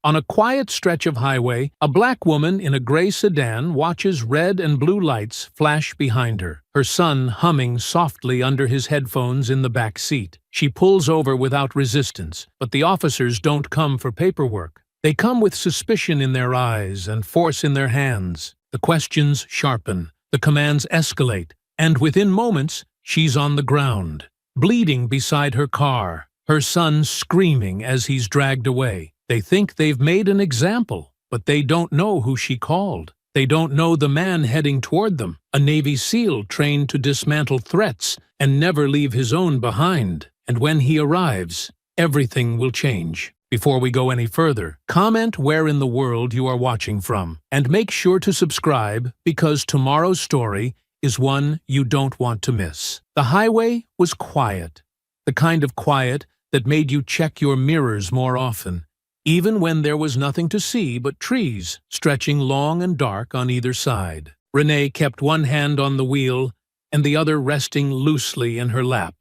On a quiet stretch of highway, a black woman in a gray sedan watches red and blue lights flash behind her, her son humming softly under his headphones in the back seat. She pulls over without resistance, but the officers don't come for paperwork. They come with suspicion in their eyes and force in their hands. The questions sharpen, the commands escalate, and within moments, she's on the ground, bleeding beside her car, her son screaming as he's dragged away. They think they've made an example, but they don't know who she called. They don't know the man heading toward them, a Navy SEAL trained to dismantle threats and never leave his own behind. And when he arrives, everything will change. Before we go any further, comment where in the world you are watching from, and make sure to subscribe because tomorrow's story is one you don't want to miss. The highway was quiet, the kind of quiet that made you check your mirrors more often, even when there was nothing to see but trees stretching long and dark on either side. Renee kept one hand on the wheel and the other resting loosely in her lap,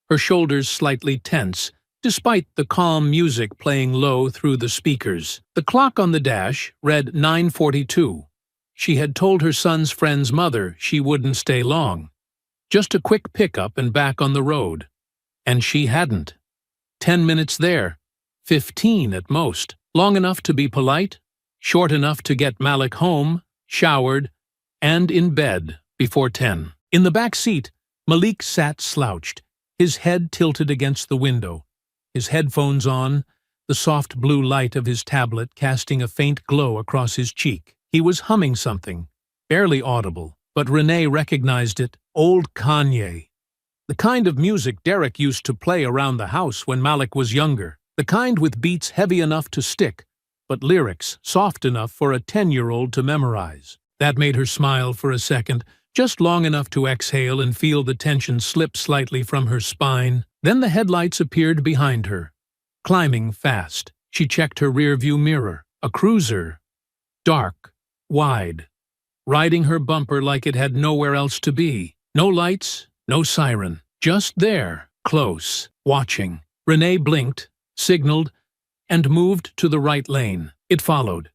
her shoulders slightly tense, despite the calm music playing low through the speakers. The clock on the dash read 9:42. She had told her son's friend's mother she wouldn't stay long. Just a quick pickup and back on the road. And she hadn't. 10 minutes there. 15 at most. Long enough to be polite, short enough to get Malik home, showered, and in bed before 10. In the back seat, Malik sat slouched, his head tilted against the window, his headphones on, the soft blue light of his tablet casting a faint glow across his cheek. He was humming something, barely audible, but Renee recognized it. Old Kanye. The kind of music Derek used to play around the house when Malik was younger. The kind with beats heavy enough to stick, but lyrics soft enough for a 10-year-old to memorize. That made her smile for a second, just long enough to exhale and feel the tension slip slightly from her spine. Then the headlights appeared behind her, climbing fast. She checked her rearview mirror. A cruiser, dark, wide, riding her bumper like it had nowhere else to be. No lights, no siren, just there, close, watching. Renee blinked, signaled, and moved to the right lane. It followed.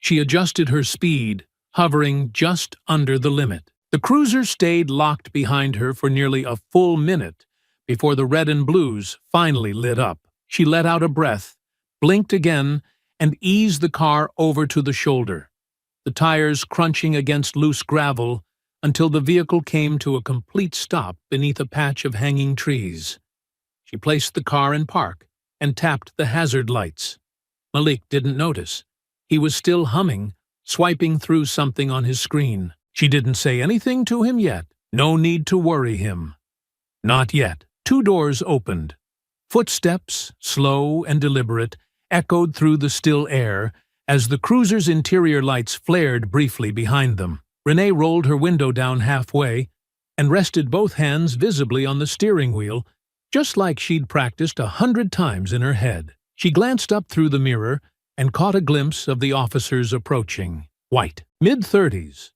She adjusted her speed, hovering just under the limit. The cruiser stayed locked behind her for nearly a full minute before the red and blues finally lit up. She let out a breath, blinked again, and eased the car over to the shoulder, the tires crunching against loose gravel until the vehicle came to a complete stop beneath a patch of hanging trees. She placed the car in park and tapped the hazard lights. Malik didn't notice. He was still humming, swiping through something on his screen. She didn't say anything to him yet. No need to worry him. Not yet. 2 doors opened. Footsteps, slow and deliberate, echoed through the still air as the cruiser's interior lights flared briefly behind them. Renee rolled her window down halfway and rested both hands visibly on the steering wheel, just like she'd practiced 100 times in her head. She glanced up through the mirror and caught a glimpse of the officers approaching. White, mid-30s.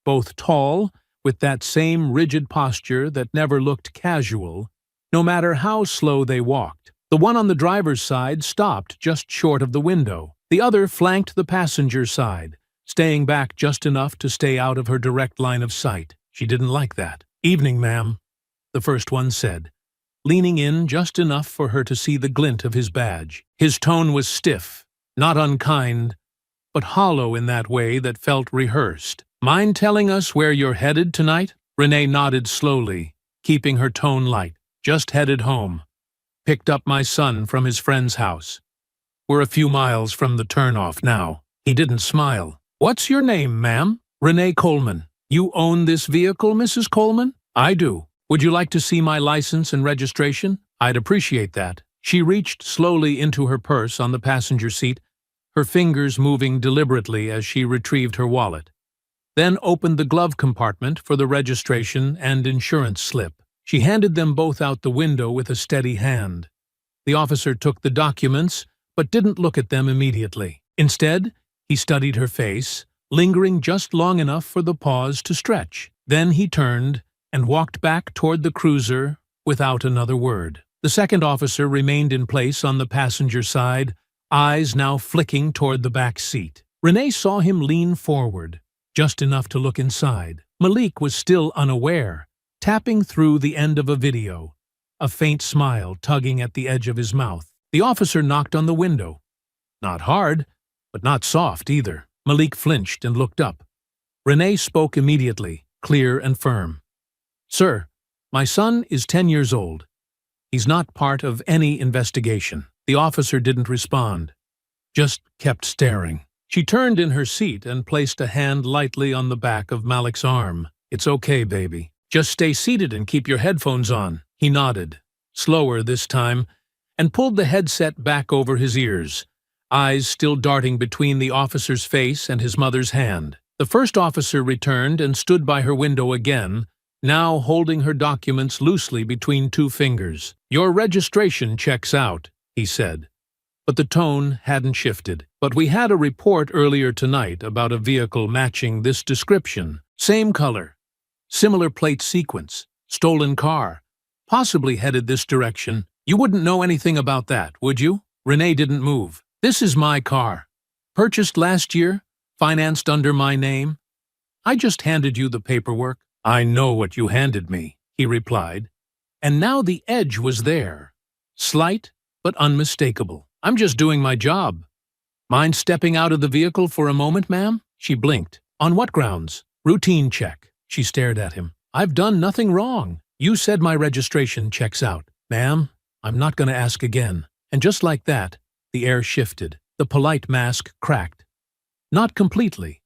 Both tall, with that same rigid posture that never looked casual, no matter how slow they walked. The one on the driver's side stopped just short of the window. The other flanked the passenger side, staying back just enough to stay out of her direct line of sight. She didn't like that. "Evening, ma'am," the first one said, leaning in just enough for her to see the glint of his badge. His tone was stiff, not unkind, but hollow in that way that felt rehearsed. "Mind telling us where you're headed tonight?" Renee nodded slowly, keeping her tone light. "Just headed home. Picked up my son from his friend's house. We're a few miles from the turnoff now." He didn't smile. "What's your name, ma'am?" "Renee Coleman." "You own this vehicle, Mrs. Coleman?" "I do. Would you like to see my license and registration?" "I'd appreciate that." She reached slowly into her purse on the passenger seat, her fingers moving deliberately as she retrieved her wallet, then opened the glove compartment for the registration and insurance slip. She handed them both out the window with a steady hand. The officer took the documents, but didn't look at them immediately. Instead, he studied her face, lingering just long enough for the pause to stretch. Then he turned and walked back toward the cruiser without another word. The second officer remained in place on the passenger side, eyes now flicking toward the back seat. Renee saw him lean forward, just enough to look inside. Malik was still unaware, tapping through the end of a video, a faint smile tugging at the edge of his mouth. The officer knocked on the window. Not hard, but not soft either. Malik flinched and looked up. Renee spoke immediately, clear and firm. "Sir, my son is 10 years old. He's not part of any investigation." The officer didn't respond, just kept staring. She turned in her seat and placed a hand lightly on the back of Malik's arm. "It's okay, baby. Just stay seated and keep your headphones on." He nodded, slower this time, and pulled the headset back over his ears, eyes still darting between the officer's face and his mother's hand. The first officer returned and stood by her window again, now holding her documents loosely between two fingers. "Your registration checks out," he said. But the tone hadn't shifted. "But we had a report earlier tonight about a vehicle matching this description. Same color, similar plate sequence, stolen car, possibly headed this direction. You wouldn't know anything about that, would you?" Renee didn't move. "This is my car. Purchased last year, financed under my name. I just handed you the paperwork." "I know what you handed me," he replied. And now the edge was there, slight but unmistakable. "I'm just doing my job. Mind stepping out of the vehicle for a moment, ma'am?" She blinked. "On what grounds?" "Routine check." She stared at him. "I've done nothing wrong. You said my registration checks out. Ma'am, I'm not going to ask again." And just like that, the air shifted. The polite mask cracked. Not completely,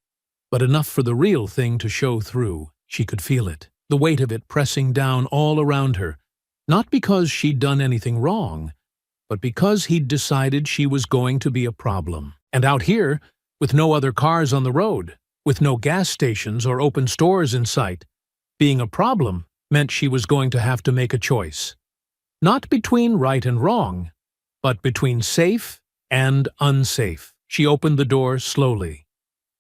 but enough for the real thing to show through. She could feel it, the weight of it pressing down all around her, not because she'd done anything wrong, but because he'd decided she was going to be a problem. And out here, with no other cars on the road, with no gas stations or open stores in sight, being a problem meant she was going to have to make a choice. Not between right and wrong, but between safe and unsafe. She opened the door slowly.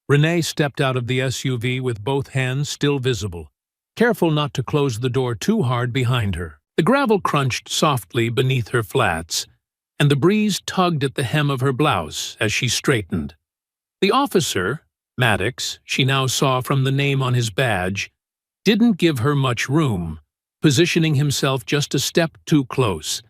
Renee stepped out of the SUV with both hands still visible, careful not to close the door too hard behind her. The gravel crunched softly beneath her flats, and the breeze tugged at the hem of her blouse as she straightened. The officer, Maddox, she now saw from the name on his badge, didn't give her much room, positioning himself just a step too close,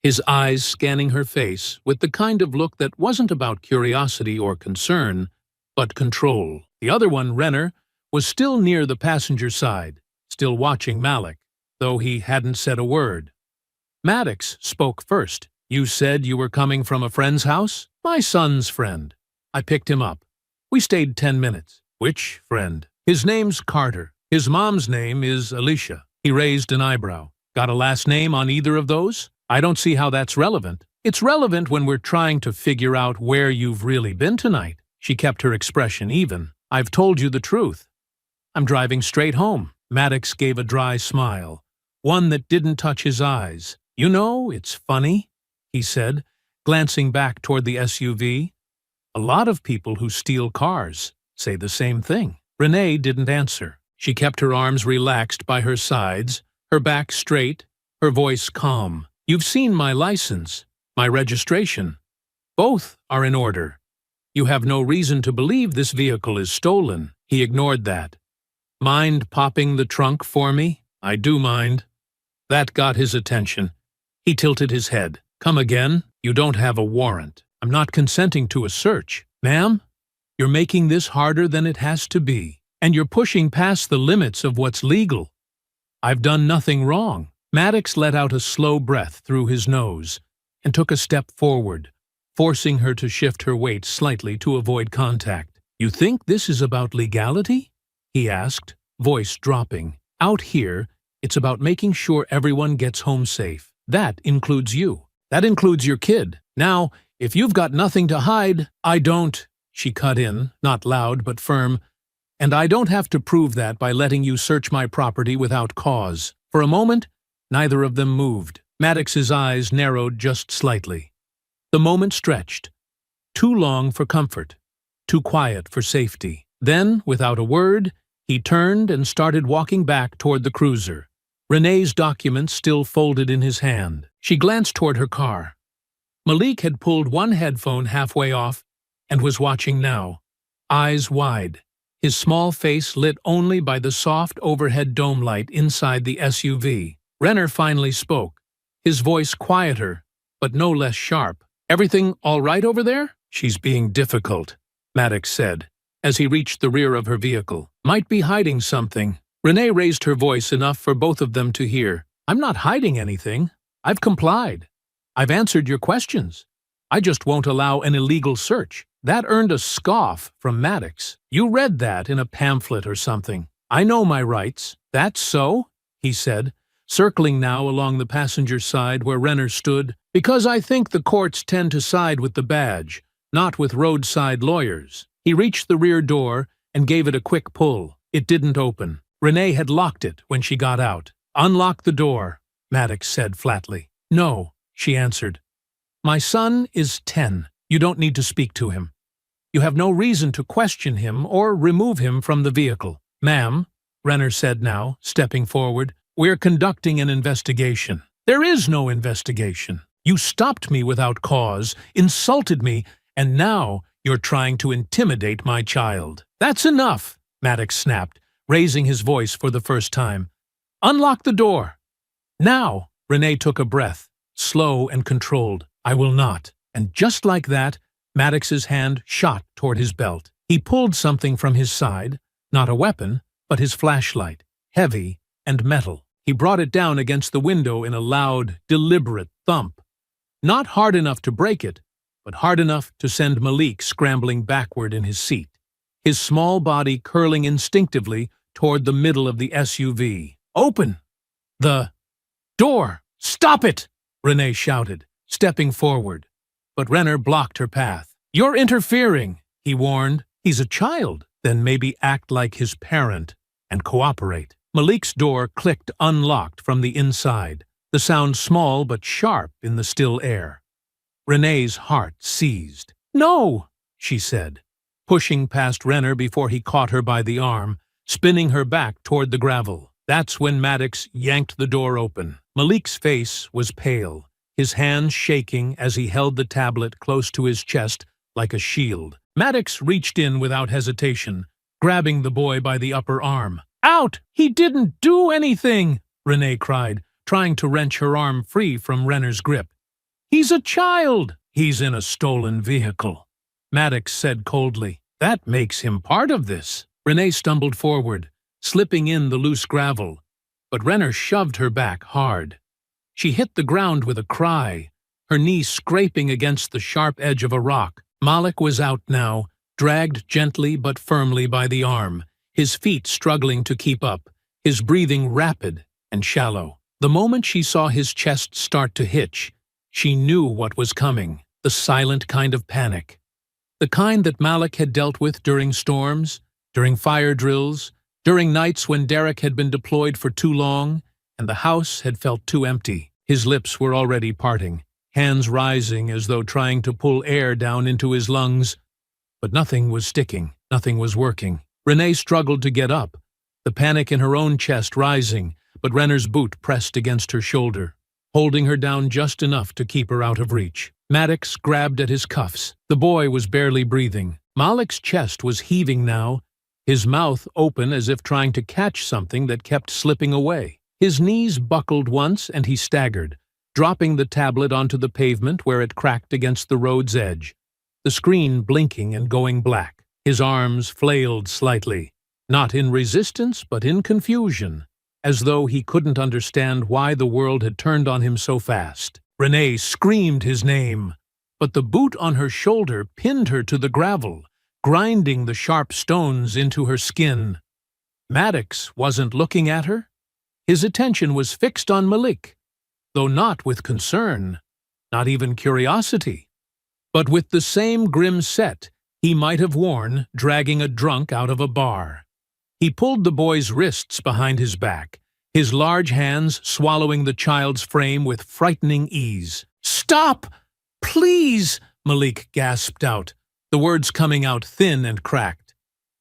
his eyes scanning her face with the kind of look that wasn't about curiosity or concern, but control. The other one, Renner, was still near the passenger side, still watching Malik, though he hadn't said a word. Maddox spoke first. "You said you were coming from a friend's house?" "My son's friend. I picked him up. We stayed 10 minutes. "Which friend?" "His name's Carter. His mom's name is Alicia." He raised an eyebrow. "Got a last name on either of those?" "I don't see how that's relevant." "It's relevant when we're trying to figure out where you've really been tonight." She kept her expression even. "I've told you the truth. I'm driving straight home." Maddox gave a dry smile, one that didn't touch his eyes. "You know, it's funny," he said, glancing back toward the SUV. "A lot of people who steal cars say the same thing." Renee didn't answer. She kept her arms relaxed by her sides, her back straight, her voice calm. "You've seen my license, my registration. Both are in order. You have no reason to believe this vehicle is stolen." He ignored that. "Mind popping the trunk for me?" "I do mind." That got his attention. He tilted his head. "Come again? You don't have a warrant." "I'm not consenting to a search." "Ma'am, you're making this harder than it has to be, and you're pushing past the limits of what's legal." "I've done nothing wrong." Maddox let out a slow breath through his nose and took a step forward, forcing her to shift her weight slightly to avoid contact. "You think this is about legality?" he asked, voice dropping. "Out here, it's about making sure everyone gets home safe. That includes you. That includes your kid. Now, if you've got nothing to hide—" "I don't," she cut in, not loud but firm, "and I don't have to prove that by letting you search my property without cause." For a moment, neither of them moved. Maddox's eyes narrowed just slightly. The moment stretched. Too long for comfort, too quiet for safety. Then, without a word, he turned and started walking back toward the cruiser, Renee's documents still folded in his hand. She glanced toward her car. Malik had pulled one headphone halfway off and was watching now, eyes wide, his small face lit only by the soft overhead dome light inside the SUV. Renner finally spoke, his voice quieter, but no less sharp. "Everything all right over there?" "She's being difficult," Maddox said, as he reached the rear of her vehicle. "Might be hiding something." Renee raised her voice enough for both of them to hear. "I'm not hiding anything. I've complied. I've answered your questions. I just won't allow an illegal search." That earned a scoff from Maddox. "You read that in a pamphlet or something. I know my rights." "That's so?" he said, circling now along the passenger side where Renner stood. "Because I think the courts tend to side with the badge, not with roadside lawyers." He reached the rear door and gave it a quick pull. It didn't open. Renee had locked it when she got out. "Unlock the door," Maddox said flatly. "No," she answered. "My son is 10. You don't need to speak to him. You have no reason to question him or remove him from the vehicle." "Ma'am," Renner said now, stepping forward, "we're conducting an investigation." "There is no investigation. You stopped me without cause, insulted me, and now you're trying to intimidate my child." "That's enough," Maddox snapped, raising his voice for the first time. "Unlock the door." "Now!" Renee took a breath, slow and controlled. "I will not." And just like that, Maddox's hand shot toward his belt. He pulled something from his side, not a weapon, but his flashlight, heavy and metal. He brought it down against the window in a loud, deliberate thump. Not hard enough to break it, but hard enough to send Malik scrambling backward in his seat, his small body curling instinctively toward the middle of the SUV. "Open the door! Stop it!" Renee shouted, stepping forward. But Renner blocked her path. "You're interfering," he warned. "He's a child." "Then maybe act like his parent and cooperate." Malik's door clicked unlocked from the inside, the sound small but sharp in the still air. Renee's heart seized. "No," she said, pushing past Renner before he caught her by the arm, spinning her back toward the gravel. That's when Maddox yanked the door open. Malik's face was pale, his hands shaking as he held the tablet close to his chest like a shield. Maddox reached in without hesitation, grabbing the boy by the upper arm. "Out! He didn't do anything!" Renee cried, trying to wrench her arm free from Renner's grip. "He's a child!" "He's in a stolen vehicle," Maddox said coldly. "That makes him part of this." Renee stumbled forward, slipping in the loose gravel, but Renner shoved her back hard. She hit the ground with a cry, her knee scraping against the sharp edge of a rock. Malik was out now, dragged gently but firmly by the arm, his feet struggling to keep up, his breathing rapid and shallow. The moment she saw his chest start to hitch, she knew what was coming, the silent kind of panic. The kind that Malik had dealt with during storms, during fire drills, during nights when Derek had been deployed for too long, and the house had felt too empty. His lips were already parting, hands rising as though trying to pull air down into his lungs. But nothing was sticking, nothing was working. Renee struggled to get up, the panic in her own chest rising, but Renner's boot pressed against her shoulder, holding her down just enough to keep her out of reach. Maddox grabbed at his cuffs. The boy was barely breathing. Malik's chest was heaving now, his mouth open as if trying to catch something that kept slipping away. His knees buckled once and he staggered, dropping the tablet onto the pavement where it cracked against the road's edge, the screen blinking and going black. His arms flailed slightly, not in resistance but in confusion, as though he couldn't understand why the world had turned on him so fast. Renee screamed his name, but the boot on her shoulder pinned her to the gravel, grinding the sharp stones into her skin. Maddox wasn't looking at her. His attention was fixed on Malik, though not with concern, not even curiosity, but with the same grim set he might have worn dragging a drunk out of a bar. He pulled the boy's wrists behind his back, his large hands swallowing the child's frame with frightening ease. "Stop! Please!" Malik gasped out, the words coming out thin and cracked.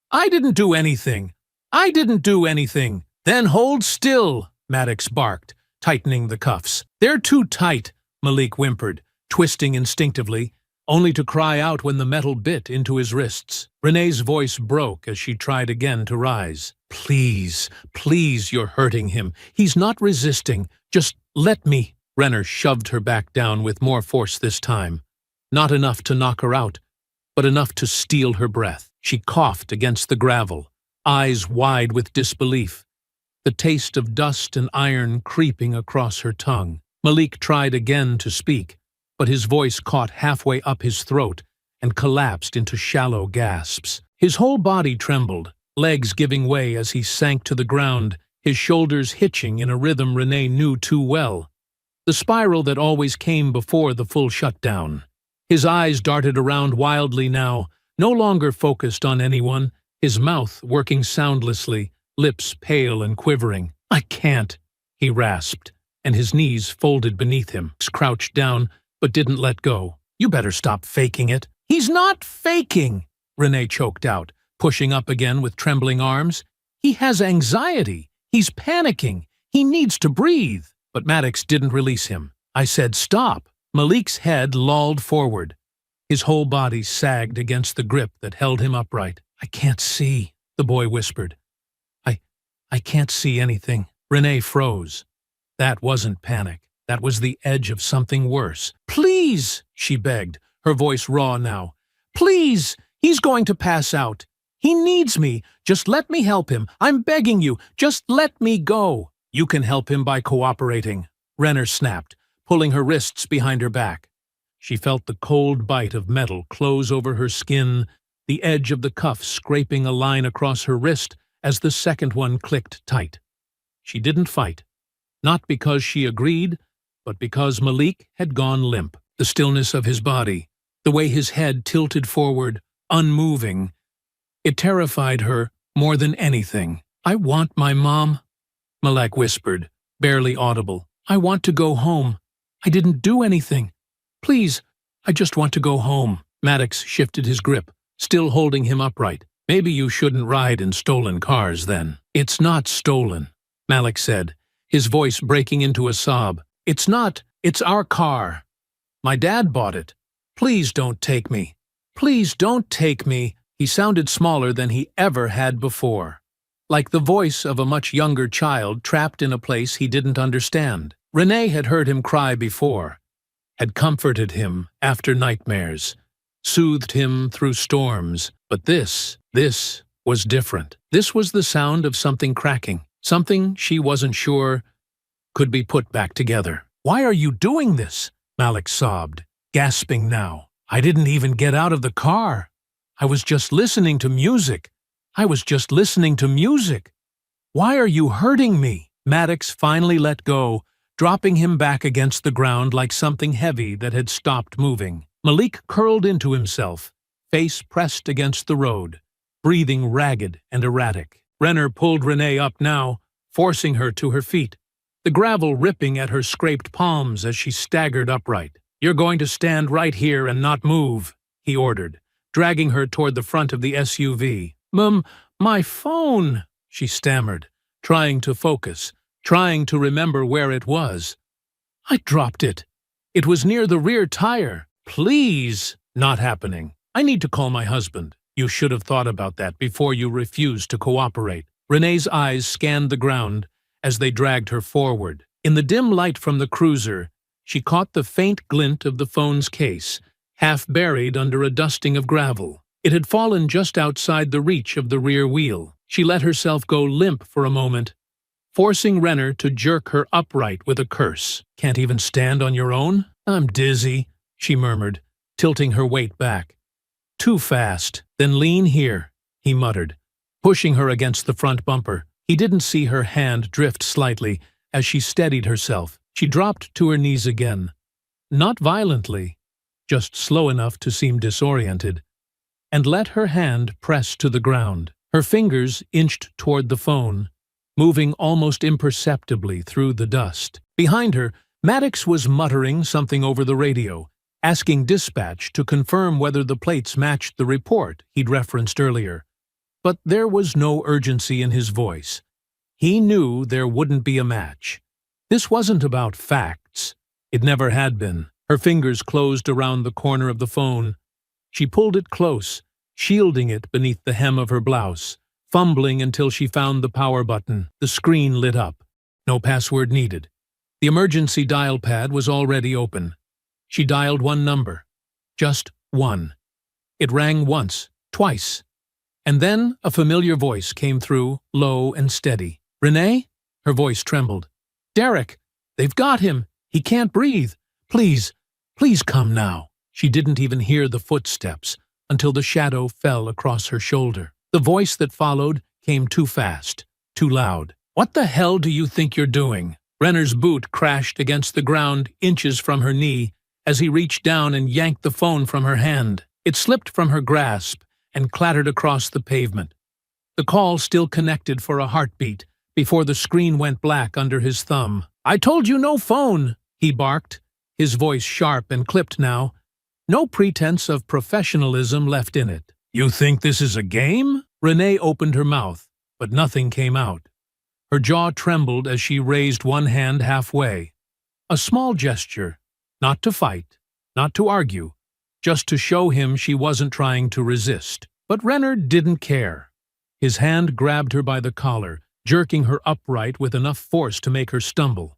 "I didn't do anything! I didn't do anything!" "Then hold still," Maddox barked, tightening the cuffs. "They're too tight," Malik whimpered, twisting instinctively, only to cry out when the metal bit into his wrists. Renee's voice broke as she tried again to rise. Please, please, you're hurting him. He's not resisting. Just let me. Renner shoved her back down with more force this time. Not enough to knock her out, but enough to steal her breath. She coughed against the gravel, eyes wide with disbelief, the taste of dust and iron creeping across her tongue. Malik tried again to speak, but his voice caught halfway up his throat and collapsed into shallow gasps. His whole body trembled, legs giving way as he sank to the ground, his shoulders hitching in a rhythm Renee knew too well, the spiral that always came before the full shutdown. His eyes darted around wildly now, no longer focused on anyone, his mouth working soundlessly, lips pale and quivering. I can't, he rasped, and his knees folded beneath him. He crouched down, but didn't let go. You better stop faking it. He's not faking, Renee choked out, pushing up again with trembling arms. He has anxiety. He's panicking. He needs to breathe. But Maddox didn't release him. I said stop. Malik's head lolled forward. His whole body sagged against the grip that held him upright. I can't see, the boy whispered. I can't see anything. Renee froze. That wasn't panic. That was the edge of something worse. Please, she begged, her voice raw now. Please, he's going to pass out. He needs me. Just let me help him. I'm begging you. Just let me go. You can help him by cooperating, Renner snapped, pulling her wrists behind her back. She felt the cold bite of metal close over her skin, the edge of the cuff scraping a line across her wrist as the second one clicked tight. She didn't fight, not because she agreed, but because Malik had gone limp. The stillness of his body, the way his head tilted forward, unmoving, it terrified her more than anything. I want my mom, Malik whispered, barely audible. I want to go home. I didn't do anything. Please, I just want to go home. Maddox shifted his grip, still holding him upright. Maybe you shouldn't ride in stolen cars, then. It's not stolen, Malik said, his voice breaking into a sob. It's not. It's our car. My dad bought it. Please don't take me. Please don't take me. He sounded smaller than he ever had before, like the voice of a much younger child trapped in a place he didn't understand. Renee had heard him cry before, had comforted him after nightmares, soothed him through storms, but this was different. This was the sound of something cracking, something she wasn't sure could be put back together. Why are you doing this? Malik sobbed, gasping now. I didn't even get out of the car. I was just listening to music. Why are you hurting me? Maddox finally let go, dropping him back against the ground like something heavy that had stopped moving. Malik curled into himself, face pressed against the road, breathing ragged and erratic. Renner pulled Renee up now, forcing her to her feet, the gravel ripping at her scraped palms as she staggered upright. You're going to stand right here and not move, he ordered, dragging her toward the front of the SUV. My phone, she stammered, trying to focus, trying to remember where it was. I dropped it. It was near the rear tire. Please. Not happening. I need to call my husband. You should have thought about that before you refused to cooperate. Renee's eyes scanned the ground as they dragged her forward. In the dim light from the cruiser, she caught the faint glint of the phone's case, half buried under a dusting of gravel. It had fallen just outside the reach of the rear wheel. She let herself go limp for a moment, forcing Renner to jerk her upright with a curse. Can't even stand on your own? I'm dizzy, she murmured, tilting her weight back. Too fast. Then lean here, he muttered, pushing her against the front bumper. He didn't see her hand drift slightly as she steadied herself. She dropped to her knees again. Not violently, just slow enough to seem disoriented, and let her hand press to the ground. Her fingers inched toward the phone, moving almost imperceptibly through the dust. Behind her, Maddox was muttering something over the radio, asking dispatch to confirm whether the plates matched the report he'd referenced earlier. But there was no urgency in his voice. He knew there wouldn't be a match. This wasn't about facts. It never had been. Her fingers closed around the corner of the phone. She pulled it close, shielding it beneath the hem of her blouse, fumbling until she found the power button. The screen lit up. No password needed. The emergency dial pad was already open. She dialed one number. Just one. It rang once, twice. And then a familiar voice came through, low and steady. "Renee?" Her voice trembled. "Derek! They've got him! He can't breathe! Please, please come now!" She didn't even hear the footsteps until the shadow fell across her shoulder. The voice that followed came too fast, too loud. "What the hell do you think you're doing?" Renner's boot crashed against the ground inches from her knee as he reached down and yanked the phone from her hand. It slipped from her grasp and clattered across the pavement. The call still connected for a heartbeat before the screen went black under his thumb. "I told you no phone," he barked, his voice sharp and clipped now. No pretense of professionalism left in it. "You think this is a game?" Renee opened her mouth, but nothing came out. Her jaw trembled as she raised one hand halfway. A small gesture, not to fight, not to argue, just to show him she wasn't trying to resist. But Renner didn't care. His hand grabbed her by the collar, jerking her upright with enough force to make her stumble.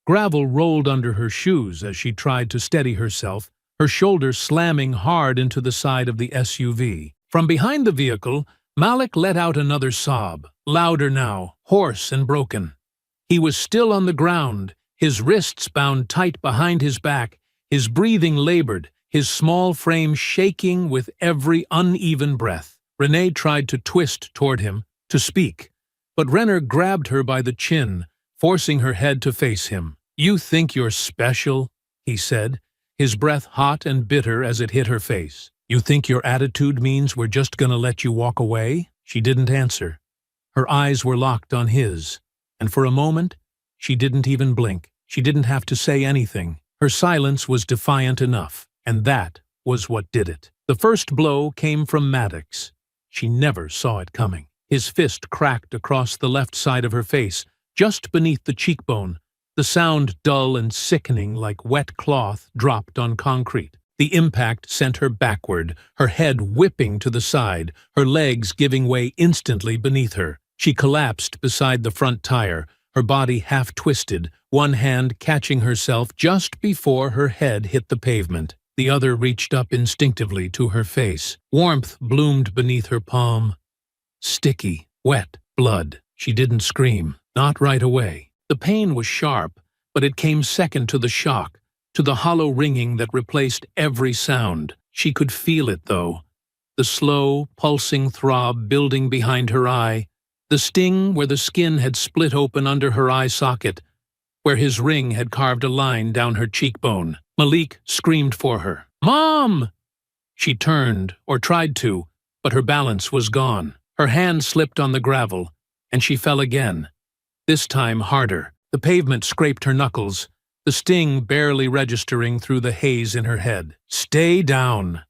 Gravel rolled under her shoes as she tried to steady herself, her shoulder slamming hard into the side of the SUV. From behind the vehicle, Malik let out another sob, louder now, hoarse and broken. He was still on the ground, his wrists bound tight behind his back, his breathing labored, his small frame shaking with every uneven breath. Renee tried to twist toward him, to speak, but Renner grabbed her by the chin, forcing her head to face him. "You think you're special?" he said, his breath hot and bitter as it hit her face. "You think your attitude means we're just gonna let you walk away?" She didn't answer. Her eyes were locked on his, and for a moment, she didn't even blink. She didn't have to say anything. Her silence was defiant enough, and that was what did it. The first blow came from Maddox. She never saw it coming. His fist cracked across the left side of her face, just beneath the cheekbone. The sound, dull and sickening like wet cloth, dropped on concrete. The impact sent her backward, her head whipping to the side, her legs giving way instantly beneath her. She collapsed beside the front tire, her body half-twisted, one hand catching herself just before her head hit the pavement. The other reached up instinctively to her face. Warmth bloomed beneath her palm. Sticky, wet, blood. She didn't scream, not right away. The pain was sharp, but it came second to the shock, to the hollow ringing that replaced every sound. She could feel it, though. The slow, pulsing throb building behind her eye, the sting where the skin had split open under her eye socket, where his ring had carved a line down her cheekbone. Malik screamed for her. "Mom!" She turned, or tried to, but her balance was gone. Her hand slipped on the gravel, and she fell again. This time harder. The pavement scraped her knuckles, the sting barely registering through the haze in her head. "Stay down,"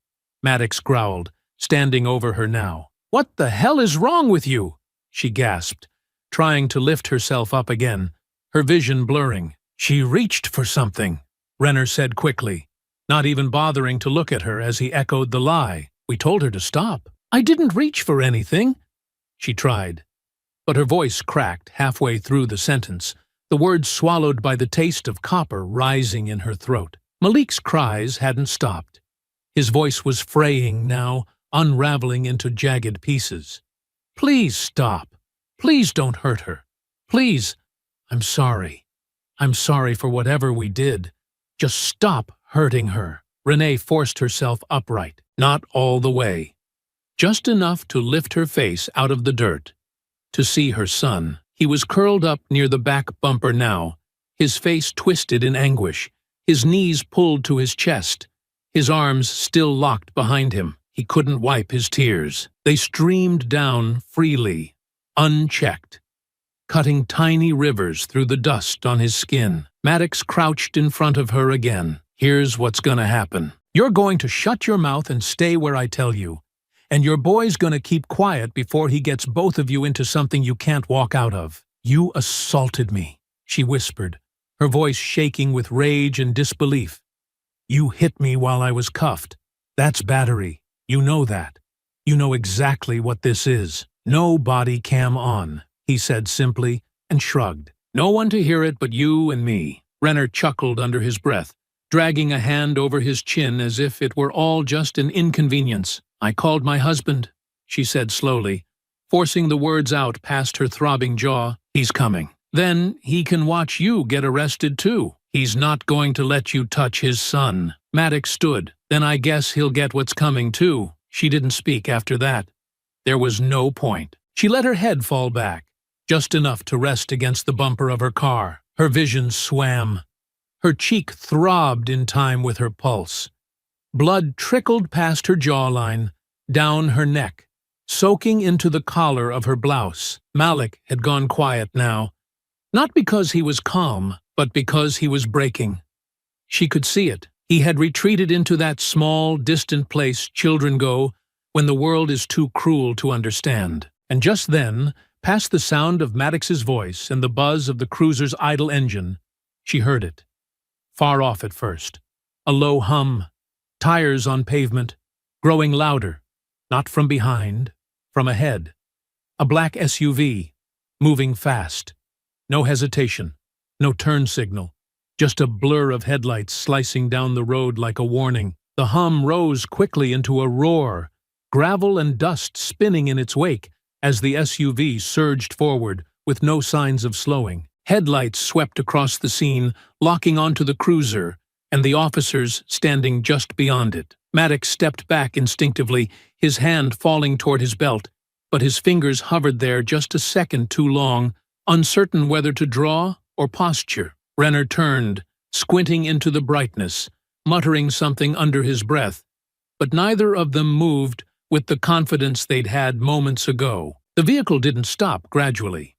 Maddox growled, standing over her now. "What the hell is wrong with you?" she gasped, trying to lift herself up again, her vision blurring. "She reached for something," Renner said quickly, not even bothering to look at her as he echoed the lie. "We told her to stop." "I didn't reach for anything," she tried. But her voice cracked halfway through the sentence, the words swallowed by the taste of copper rising in her throat. Malik's cries hadn't stopped. His voice was fraying now, unraveling into jagged pieces. "Please stop. Please don't hurt her. Please. I'm sorry. I'm sorry for whatever we did. Just stop hurting her." Renee forced herself upright, not all the way. Just enough to lift her face out of the dirt. To see her son. He was curled up near the back bumper now, his face twisted in anguish, his knees pulled to his chest, his arms still locked behind him. He couldn't wipe his tears. They streamed down freely, unchecked, cutting tiny rivers through the dust on his skin. Maddox crouched in front of her again. "Here's what's gonna happen. You're going to shut your mouth and stay where I tell you. And your boy's gonna keep quiet before he gets both of you into something you can't walk out of." "You assaulted me," she whispered, her voice shaking with rage and disbelief. You hit me while I was cuffed. That's battery. You know that. You know exactly what this is. No body cam on, he said simply, and shrugged. No one to hear it but you and me. Renner chuckled under his breath, dragging a hand over his chin as if it were all just an inconvenience. I called my husband, she said slowly, forcing the words out past her throbbing jaw. He's coming. Then he can watch you get arrested too. He's not going to let you touch his son. Maddox stood. Then I guess he'll get what's coming too. She didn't speak after that. There was no point. She let her head fall back, just enough to rest against the bumper of her car. Her vision swam. Her cheek throbbed in time with her pulse. Blood trickled past her jawline, down her neck, soaking into the collar of her blouse. Malik had gone quiet now, not because he was calm, but because he was breaking. She could see it. He had retreated into that small, distant place children go when the world is too cruel to understand. And just then, past the sound of Maddox's voice and the buzz of the cruiser's idle engine, she heard it. Far off at first. A low hum. Tires on pavement, growing louder. Not from behind, from ahead. A black SUV, moving fast. No hesitation, no turn signal, just a blur of headlights slicing down the road like a warning. The hum rose quickly into a roar, gravel and dust spinning in its wake as the SUV surged forward with no signs of slowing. Headlights swept across the scene, locking onto the cruiser and the officers standing just beyond it. Maddox stepped back instinctively, his hand falling toward his belt, but his fingers hovered there just a second too long, uncertain whether to draw or posture. Renner turned, squinting into the brightness, muttering something under his breath, but neither of them moved with the confidence they'd had moments ago. The vehicle didn't stop gradually.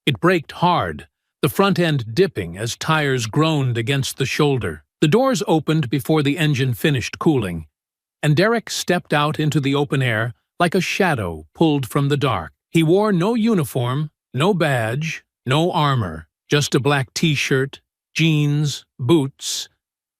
It braked hard, the front end dipping as tires groaned against the shoulder. The doors opened before the engine finished cooling, and Derek stepped out into the open air like a shadow pulled from the dark. He wore no uniform, no badge, no armor, just a black t-shirt, jeans, boots,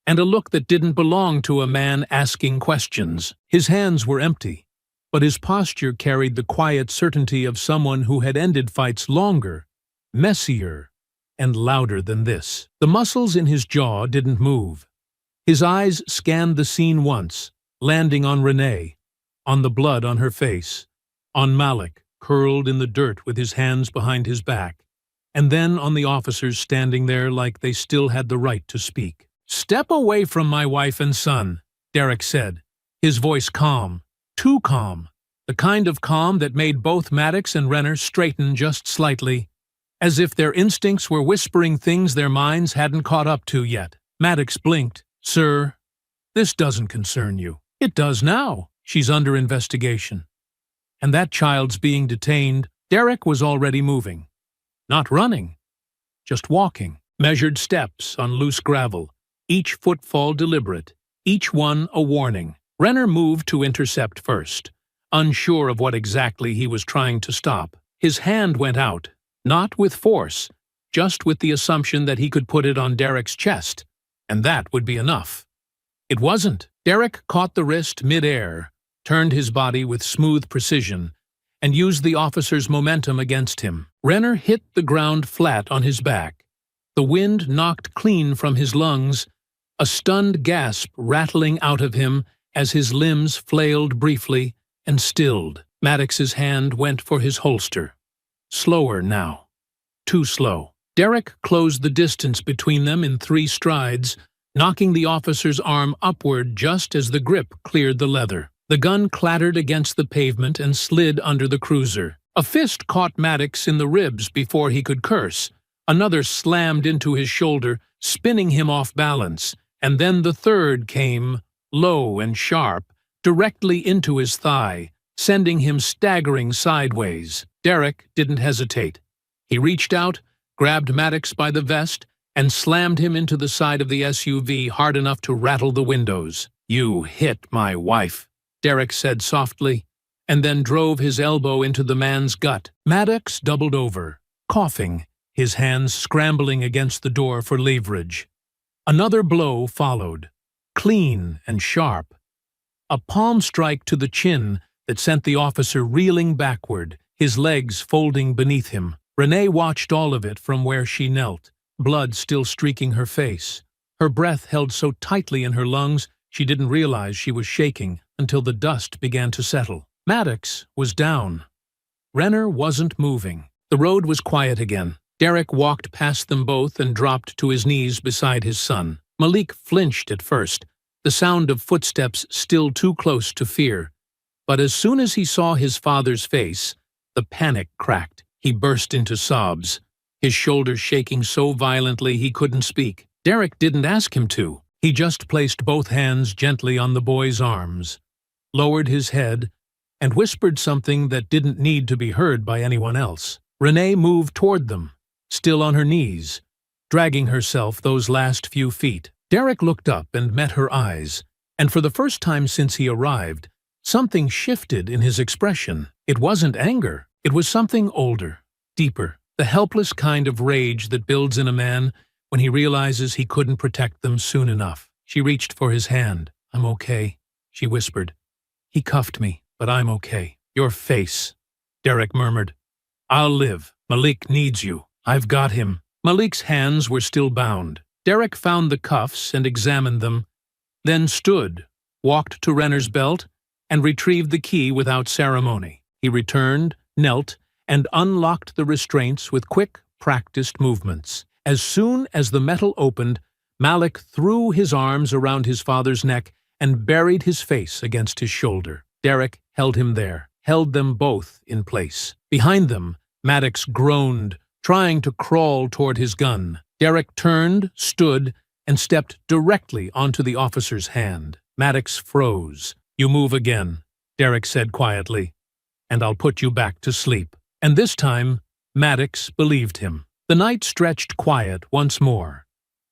and a look that didn't belong to a man asking questions. His hands were empty, but his posture carried the quiet certainty of someone who had ended fights longer, messier, and louder than this. The muscles in his jaw didn't move. His eyes scanned the scene once, landing on Renee, on the blood on her face, on Malik, curled in the dirt with his hands behind his back, and then on the officers standing there like they still had the right to speak. "Step away from my wife and son," Derek said, his voice calm, too calm, the kind of calm that made both Maddox and Renner straighten just slightly, as if their instincts were whispering things their minds hadn't caught up to yet. Maddox blinked. "Sir, this doesn't concern you." "It does now. She's under investigation. And that child's being detained." Derek was already moving. Not running, just walking. Measured steps on loose gravel, each footfall deliberate, each one a warning. Renner moved to intercept first, unsure of what exactly he was trying to stop. His hand went out, not with force, just with the assumption that he could put it on Derek's chest, and that would be enough. It wasn't. Derek caught the wrist mid-air, turned his body with smooth precision, and used the officer's momentum against him. Renner hit the ground flat on his back. The wind knocked clean from his lungs, a stunned gasp rattling out of him as his limbs flailed briefly and stilled. Maddox's hand went for his holster. Slower now. Too slow. Derek closed the distance between them in 3 strides, knocking the officer's arm upward just as the grip cleared the leather. The gun clattered against the pavement and slid under the cruiser. A fist caught Maddox in the ribs before he could curse. Another slammed into his shoulder, spinning him off balance, and then the third came, low and sharp, directly into his thigh, sending him staggering sideways. Derek didn't hesitate. He reached out, grabbed Maddox by the vest, and slammed him into the side of the SUV hard enough to rattle the windows. "You hit my wife," Derek said softly, and then drove his elbow into the man's gut. Maddox doubled over, coughing, his hands scrambling against the door for leverage. Another blow followed, clean and sharp. A palm strike to the chin that sent the officer reeling backward, his legs folding beneath him. Renee watched all of it from where she knelt, blood still streaking her face. Her breath held so tightly in her lungs she didn't realize she was shaking until the dust began to settle. Maddox was down. Renner wasn't moving. The road was quiet again. Derek walked past them both and dropped to his knees beside his son. Malik flinched at first, the sound of footsteps still too close to fear. But as soon as he saw his father's face, the panic cracked. He burst into sobs, his shoulders shaking so violently he couldn't speak. Derek didn't ask him to. He just placed both hands gently on the boy's arms, lowered his head, and whispered something that didn't need to be heard by anyone else. Renee moved toward them, still on her knees, dragging herself those last few feet. Derek looked up and met her eyes, and for the first time since he arrived, something shifted in his expression. It wasn't anger. It was something older, deeper, the helpless kind of rage that builds in a man when he realizes he couldn't protect them soon enough. She reached for his hand. "I'm okay," she whispered. "He cuffed me, but I'm okay." "Your face," Derek murmured. "I'll live. Malik needs you. I've got him." Malik's hands were still bound. Derek found the cuffs and examined them, then stood, walked to Renner's belt, and retrieved the key without ceremony. He returned, knelt, and unlocked the restraints with quick, practiced movements. As soon as the metal opened, Malik threw his arms around his father's neck and buried his face against his shoulder. Derek held him there, held them both in place. Behind them, Maddox groaned, trying to crawl toward his gun. Derek turned, stood, and stepped directly onto the officer's hand. Maddox froze. "You move again," Derek said quietly, "and I'll put you back to sleep." And this time, Maddox believed him. The night stretched quiet once more.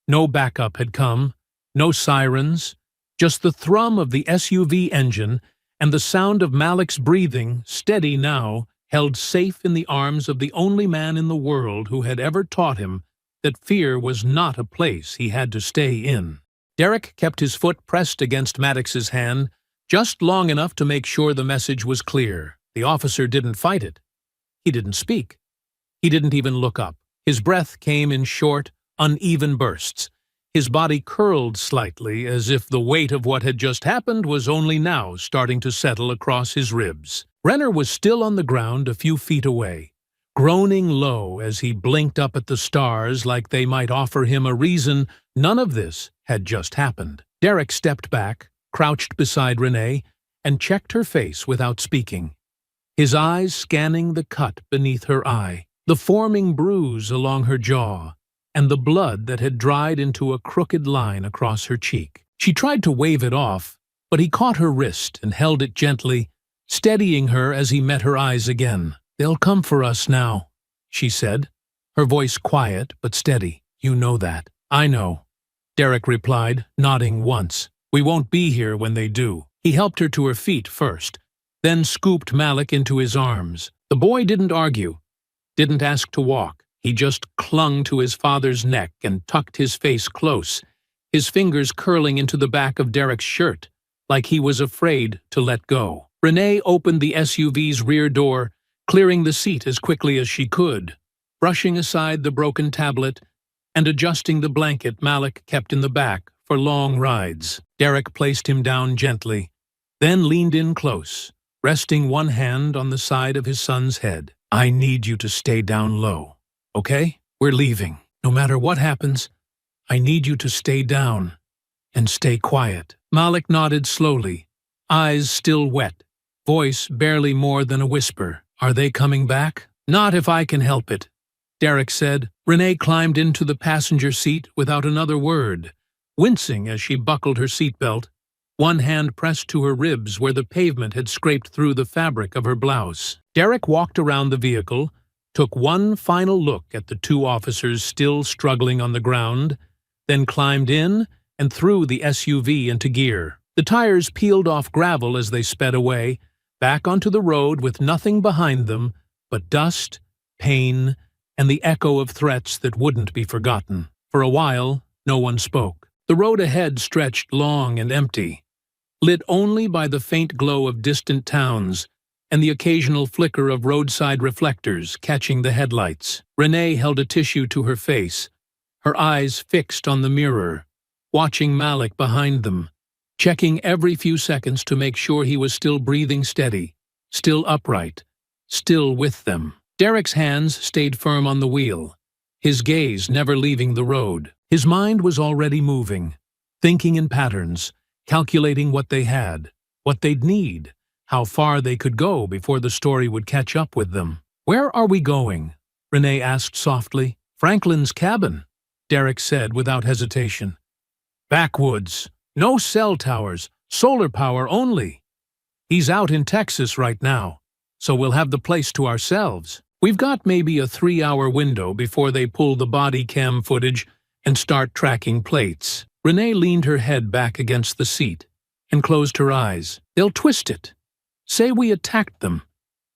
No backup had come, no sirens, just the thrum of the SUV engine and the sound of Malik's breathing, steady now, held safe in the arms of the only man in the world who had ever taught him that fear was not a place he had to stay in. Derek kept his foot pressed against Maddox's hand, just long enough to make sure the message was clear. The officer didn't fight it. He didn't speak. He didn't even look up. His breath came in short, uneven bursts. His body curled slightly, as if the weight of what had just happened was only now starting to settle across his ribs. Renner was still on the ground a few feet away, groaning low as he blinked up at the stars like they might offer him a reason none of this had just happened. Derek stepped back, crouched beside Renee, and checked her face without speaking, his eyes scanning the cut beneath her eye, the forming bruise along her jaw, and the blood that had dried into a crooked line across her cheek. She tried to wave it off, but he caught her wrist and held it gently, steadying her as he met her eyes again. "They'll come for us now," she said, her voice quiet but steady. "You know that." "I know," Derek replied, nodding once. "We won't be here when they do." He helped her to her feet first, then scooped Malik into his arms. The boy didn't argue, didn't ask to walk. He just clung to his father's neck and tucked his face close, his fingers curling into the back of Derek's shirt, like he was afraid to let go. Renee opened the SUV's rear door, clearing the seat as quickly as she could, brushing aside the broken tablet and adjusting the blanket Malik kept in the back for long rides. Derek placed him down gently, then leaned in close, resting one hand on the side of his son's head. "I need you to stay down low, okay? We're leaving. No matter what happens, I need you to stay down and stay quiet." Malik nodded slowly, eyes still wet, voice barely more than a whisper. "Are they coming back?" "Not if I can help it," Derek said. Renee climbed into the passenger seat without another word, wincing as she buckled her seatbelt, one hand pressed to her ribs where the pavement had scraped through the fabric of her blouse. Derek walked around the vehicle, took one final look at the two officers still struggling on the ground, then climbed in and threw the SUV into gear. The tires peeled off gravel as they sped away, back onto the road with nothing behind them but dust, pain, and the echo of threats that wouldn't be forgotten. For a while, no one spoke. The road ahead stretched long and empty, lit only by the faint glow of distant towns and the occasional flicker of roadside reflectors catching the headlights. Renee held a tissue to her face, her eyes fixed on the mirror, watching Malik behind them, checking every few seconds to make sure he was still breathing steady, still upright, still with them. Derek's hands stayed firm on the wheel, his gaze never leaving the road. His mind was already moving, thinking in patterns, calculating what they had, what they'd need, how far they could go before the story would catch up with them. "Where are we going?" Renee asked softly. "Franklin's cabin," Derek said without hesitation. "Backwoods. No cell towers, solar power only. He's out in Texas right now, so we'll have the place to ourselves. We've got maybe a 3-hour window before they pull the body cam footage and start tracking plates." Renee leaned her head back against the seat and closed her eyes. "They'll twist it. Say we attacked them.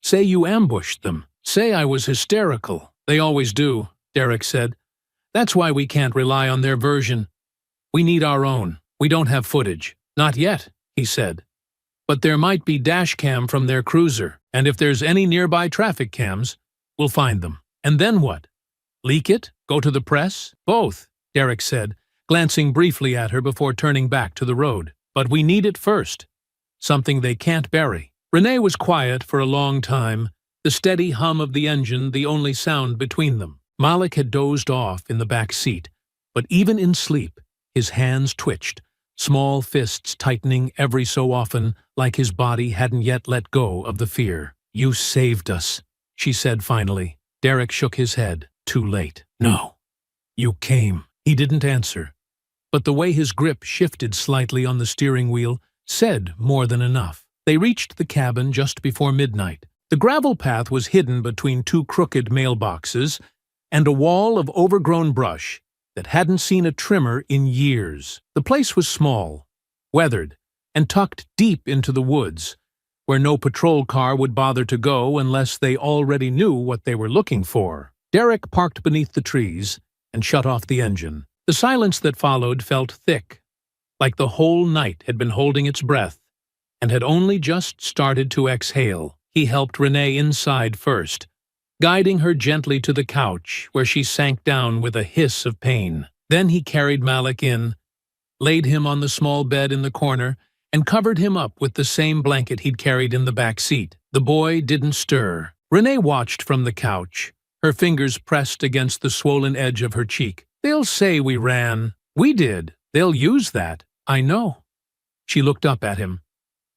Say you ambushed them. Say I was hysterical." "They always do," Derek said. "That's why we can't rely on their version. We need our own. We don't have footage." "Not yet," he said. "But there might be dash cam from their cruiser, and if there's any nearby traffic cams, we'll find them." "And then what? Leak it? Go to the press?" "Both," Derek said, glancing briefly at her before turning back to the road. "But we need it first. Something they can't bury." Renee was quiet for a long time, the steady hum of the engine the only sound between them. Malik had dozed off in the back seat, but even in sleep, his hands twitched, small fists tightening every so often like his body hadn't yet let go of the fear. "You saved us," she said finally. Derek shook his head. "Too late." "No. You came." He didn't answer, but the way his grip shifted slightly on the steering wheel said more than enough. They reached the cabin just before midnight. The gravel path was hidden between 2 crooked mailboxes and a wall of overgrown brush that hadn't seen a trimmer in years. The place was small, weathered, and tucked deep into the woods, where no patrol car would bother to go unless they already knew what they were looking for. Derek parked beneath the trees and shut off the engine. The silence that followed felt thick, like the whole night had been holding its breath and had only just started to exhale. He helped Renee inside first, guiding her gently to the couch where she sank down with a hiss of pain. Then he carried Malik in, laid him on the small bed in the corner, and covered him up with the same blanket he'd carried in the back seat. The boy didn't stir. Renee watched from the couch, her fingers pressed against the swollen edge of her cheek. "They'll say we ran." "We did. They'll use that." "I know." She looked up at him.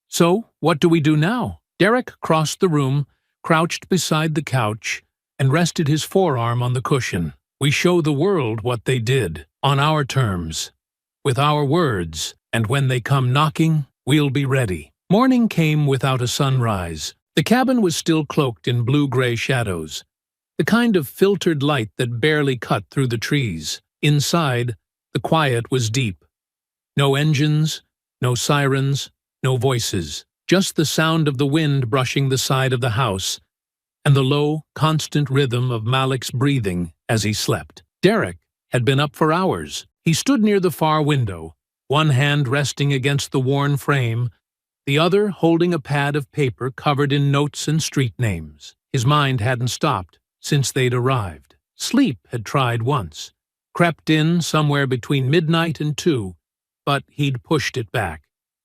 "So, what do we do now?" Derek crossed the room, crouched beside the couch, and rested his forearm on the cushion. "We show the world what they did, on our terms, with our words, and when they come knocking, we'll be ready." Morning came without a sunrise. The cabin was still cloaked in blue-gray shadows, the kind of filtered light that barely cut through the trees. Inside, the quiet was deep. No engines, no sirens, no voices, just the sound of the wind brushing the side of the house and the low, constant rhythm of Malik's breathing as he slept. Derek had been up for hours. He stood near the far window, one hand resting against the worn frame, the other holding a pad of paper covered in notes and street names. His mind hadn't stopped since they'd arrived. Sleep had tried once, crept in somewhere between midnight and 2, but he'd pushed it back,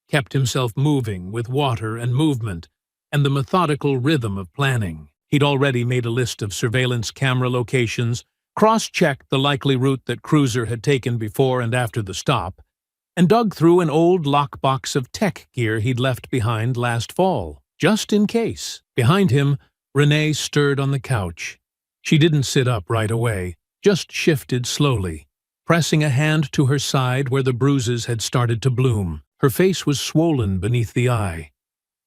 kept himself moving with water and movement and the methodical rhythm of planning. He'd already made a list of surveillance camera locations, cross-checked the likely route that Cruiser had taken before and after the stop, and dug through an old lockbox of tech gear he'd left behind last fall, just in case. Behind him, Renee stirred on the couch. She didn't sit up right away, just shifted slowly, pressing a hand to her side where the bruises had started to bloom. Her face was swollen beneath the eye,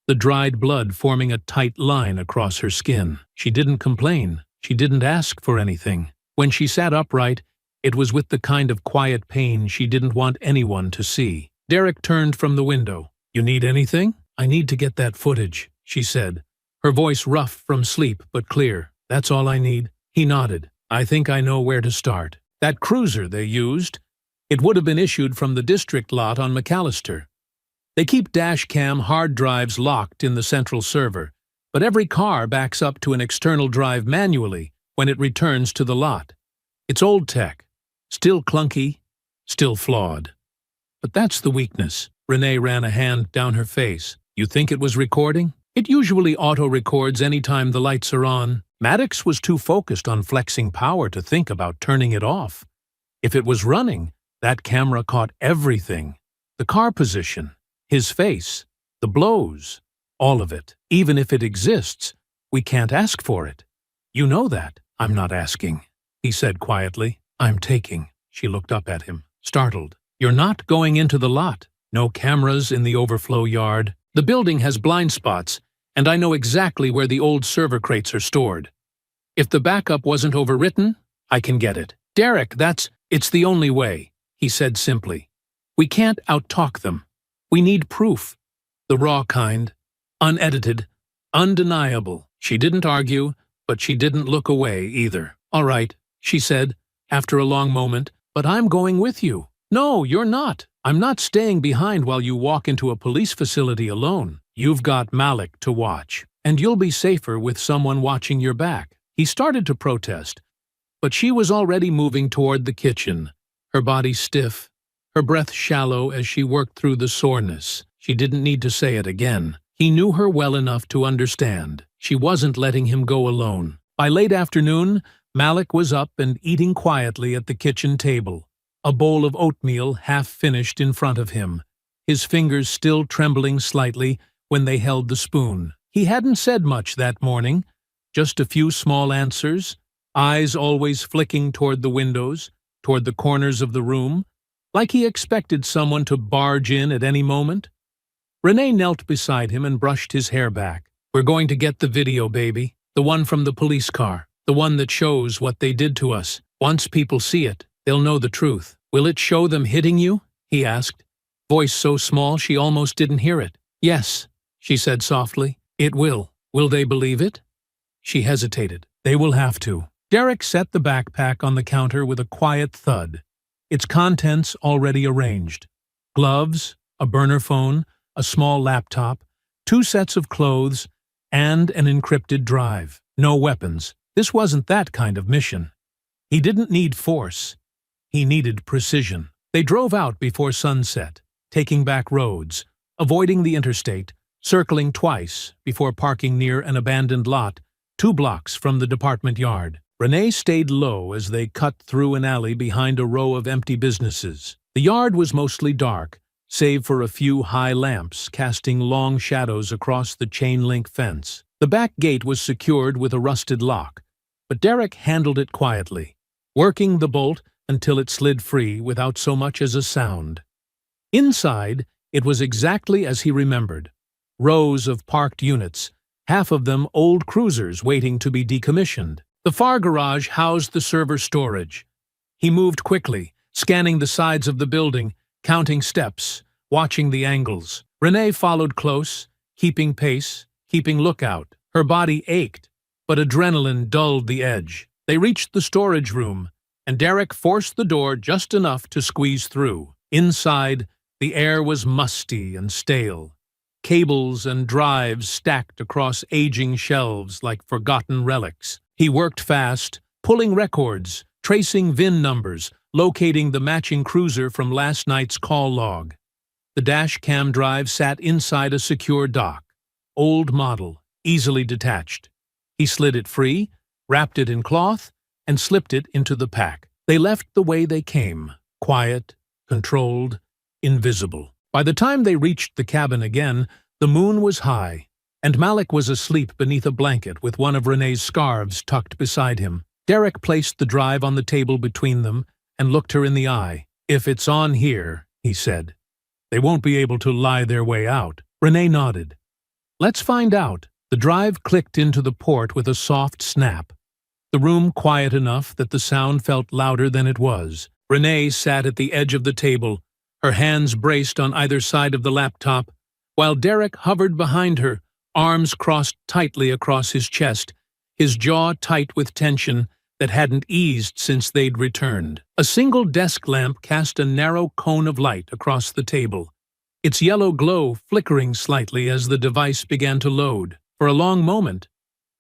the dried blood forming a tight line across her skin. She didn't complain. She didn't ask for anything. When she sat upright, it was with the kind of quiet pain she didn't want anyone to see. Derek turned from the window. "You need anything?" "I need to get that footage," she said, her voice rough from sleep but clear. "That's all I need." He nodded. "I think I know where to start. That cruiser they used, It would have been issued from the district lot on McAllister. They keep dashcam hard drives locked in the central server, but every car backs up to an external drive manually when it returns to the lot. It's old tech, still clunky, still flawed. But that's the weakness. Renee ran a hand down her face. You think it was recording? It usually auto-records any time the lights are on. Maddox was too focused on flexing power to think about turning it off. If it was running, that camera caught everything. The car position, his face, the blows, all of it. Even if it exists, we can't ask for it. You know that. I'm not asking, he said quietly. I'm taking. She looked up at him, startled. You're not going into the lot. No cameras in the overflow yard. The building has blind spots, and I know exactly where the old server crates are stored. If the backup wasn't overwritten, I can get it. Derek, it's the only way, he said simply. We can't out-talk them. We need proof. The raw kind. Unedited. Undeniable. She didn't argue, but she didn't look away either. All right, she said, after a long moment, but I'm going with you. No, you're not. I'm not staying behind while you walk into a police facility alone. You've got Malik to watch, and you'll be safer with someone watching your back. He started to protest, but she was already moving toward the kitchen, her body stiff, her breath shallow as she worked through the soreness. She didn't need to say it again. He knew her well enough to understand. She wasn't letting him go alone. By late afternoon, Malik was up and eating quietly at the kitchen table, a bowl of oatmeal half finished in front of him, his fingers still trembling slightly when they held the spoon. He hadn't said much that morning, just a few small answers, eyes always flicking toward the windows, toward the corners of the room, like he expected someone to barge in at any moment. Renee knelt beside him and brushed his hair back. We're going to get the video, baby. The one from the police car. The one that shows what they did to us. Once people see it, they'll know the truth. Will it show them hitting you? He asked, voice so small she almost didn't hear it. Yes, she said softly. It will. Will they believe it? She hesitated. They will have to. Derek set the backpack on the counter with a quiet thud, its contents already arranged. Gloves, a burner phone, a small laptop, 2 sets of clothes, and an encrypted drive. No weapons. This wasn't that kind of mission. He didn't need force. He needed precision. They drove out before sunset, taking back roads, avoiding the interstate, circling twice before parking near an abandoned lot 2 blocks from the department yard. Renee stayed low as they cut through an alley behind a row of empty businesses. The yard was mostly dark, save for a few high lamps casting long shadows across the chain-link fence. The back gate was secured with a rusted lock, but Derek handled it quietly, working the bolt until it slid free without so much as a sound. Inside, it was exactly as he remembered. Rows of parked units, half of them old cruisers waiting to be decommissioned. The far garage housed the server storage. He moved quickly, scanning the sides of the building, counting steps, watching the angles. Renee followed close, keeping pace, keeping lookout. Her body ached, but adrenaline dulled the edge. They reached the storage room, and Derek forced the door just enough to squeeze through. Inside, the air was musty and stale. Cables and drives stacked across aging shelves like forgotten relics. He worked fast, pulling records, tracing VIN numbers, locating the matching cruiser from last night's call log. The dash cam drive sat inside a secure dock. Old model, easily detached. He slid it free, wrapped it in cloth, and slipped it into the pack. They left the way they came, quiet, controlled, invisible. By the time they reached the cabin again, the moon was high, and Malik was asleep beneath a blanket with one of Renee's scarves tucked beside him. Derek placed the drive on the table between them and looked her in the eye. If it's on here, he said, they won't be able to lie their way out. Renee nodded. Let's find out. The drive clicked into the port with a soft snap. The room quiet enough that the sound felt louder than it was. Renee sat at the edge of the table, her hands braced on either side of the laptop, while Derek hovered behind her, arms crossed tightly across his chest, his jaw tight with tension, that hadn't eased since they'd returned. A single desk lamp cast a narrow cone of light across the table, its yellow glow flickering slightly as the device began to load. For a long moment,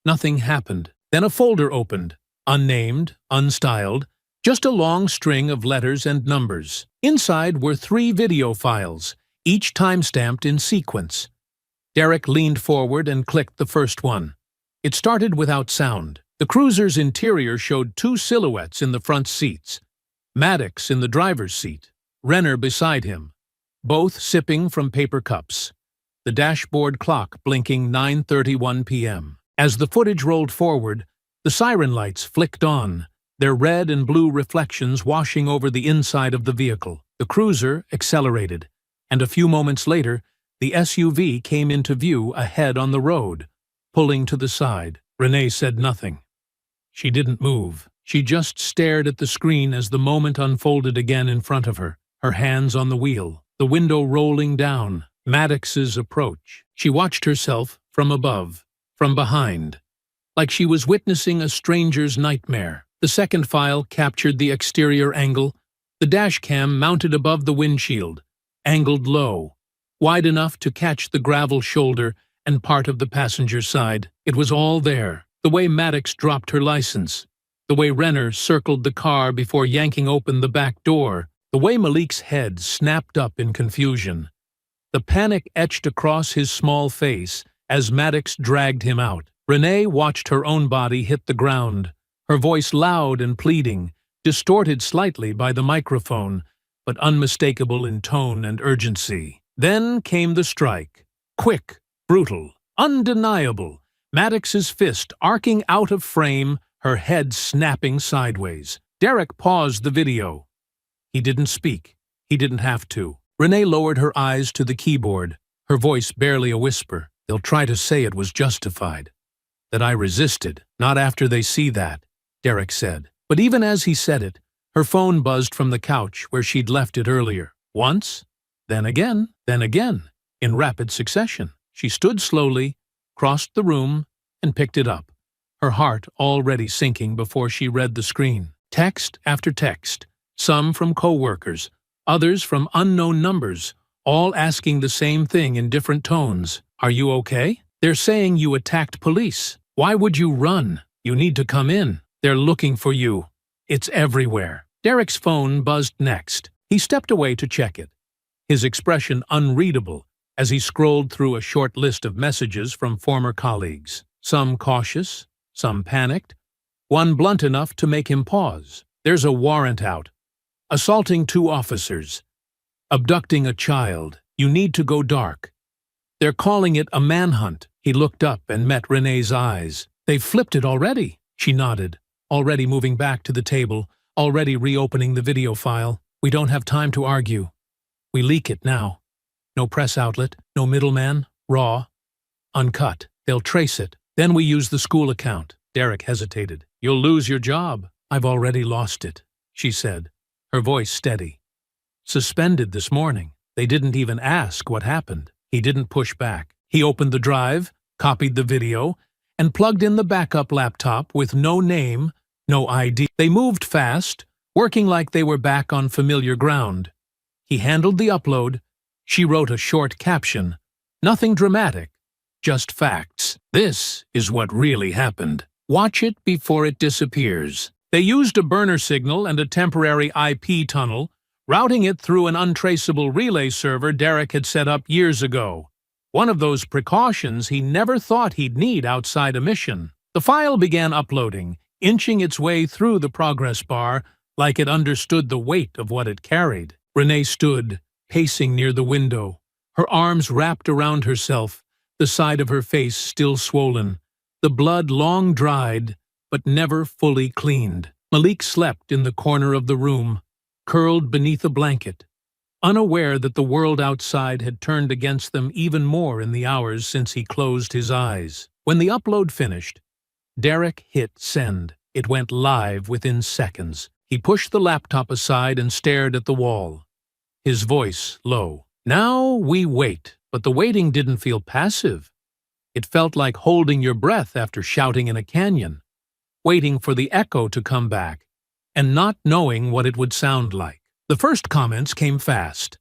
nothing happened. Then a folder opened, unnamed, unstyled, just a long string of letters and numbers. Inside were 3 video files, each time-stamped in sequence. Derek leaned forward and clicked the first one. It started without sound. The cruiser's interior showed 2 silhouettes in the front seats. Maddox in the driver's seat, Renner beside him, both sipping from paper cups. The dashboard clock blinking 9:31 p.m. As the footage rolled forward, the siren lights flicked on, their red and blue reflections washing over the inside of the vehicle. The cruiser accelerated, and a few moments later, the SUV came into view ahead on the road, pulling to the side. Renee said nothing. She didn't move. She just stared at the screen as the moment unfolded again in front of her, her hands on the wheel, the window rolling down, Maddox's approach. She watched herself from above, from behind, like she was witnessing a stranger's nightmare. The second file captured the exterior angle, the dash cam mounted above the windshield, angled low, wide enough to catch the gravel shoulder and part of the passenger side. It was all there. The way Maddox dropped her license, the way Renner circled the car before yanking open the back door, the way Malik's head snapped up in confusion. The panic etched across his small face as Maddox dragged him out. Renee watched her own body hit the ground, her voice loud and pleading, distorted slightly by the microphone, but unmistakable in tone and urgency. Then came the strike. Quick, brutal, undeniable. Maddox's fist arcing out of frame, her head snapping sideways. Derek paused the video. He didn't speak. He didn't have to. Renee lowered her eyes to the keyboard, her voice barely a whisper. They'll try to say it was justified. That I resisted. Not after they see that, Derek said. But even as he said it, her phone buzzed from the couch where she'd left it earlier. Once, then again, in rapid succession. She stood slowly, crossed the room, and picked it up, her heart already sinking before she read the screen. Text after text, some from co-workers, others from unknown numbers, all asking the same thing in different tones. Are you okay? They're saying you attacked police. Why would you run? You need to come in. They're looking for you. It's everywhere. Derek's phone buzzed next. He stepped away to check it, his expression unreadable as he scrolled through a short list of messages from former colleagues. Some cautious, some panicked, one blunt enough to make him pause. There's a warrant out. Assaulting 2 officers. Abducting a child. You need to go dark. They're calling it a manhunt. He looked up and met Renee's eyes. They've flipped it already. She nodded, already moving back to the table, already reopening the video file. We don't have time to argue. We leak it now. No press outlet, no middleman, raw, uncut. They'll trace it. Then we use the school account. Derek hesitated. You'll lose your job. I've already lost it, she said, her voice steady. Suspended this morning. They didn't even ask what happened. He didn't push back. He opened the drive, copied the video, and plugged in the backup laptop with no name, no ID. They moved fast, working like they were back on familiar ground. He handled the upload. She wrote a short caption. Nothing dramatic, just facts. This is what really happened. Watch it before it disappears. They used a burner signal and a temporary IP tunnel, routing it through an untraceable relay server Derek had set up years ago. One of those precautions he never thought he'd need outside a mission. The file began uploading, inching its way through the progress bar like it understood the weight of what it carried. Renee stood, pacing near the window, her arms wrapped around herself, the side of her face still swollen, the blood long dried but never fully cleaned. Malik slept in the corner of the room, curled beneath a blanket, unaware that the world outside had turned against them even more in the hours since he closed his eyes. When the upload finished, Derek hit send. It went live within seconds. He pushed the laptop aside and stared at the wall, his voice low. Now we wait, but the waiting didn't feel passive. It felt like holding your breath after shouting in a canyon. waiting for the echo to come back, and not knowing what it would sound like. The first comments came fast,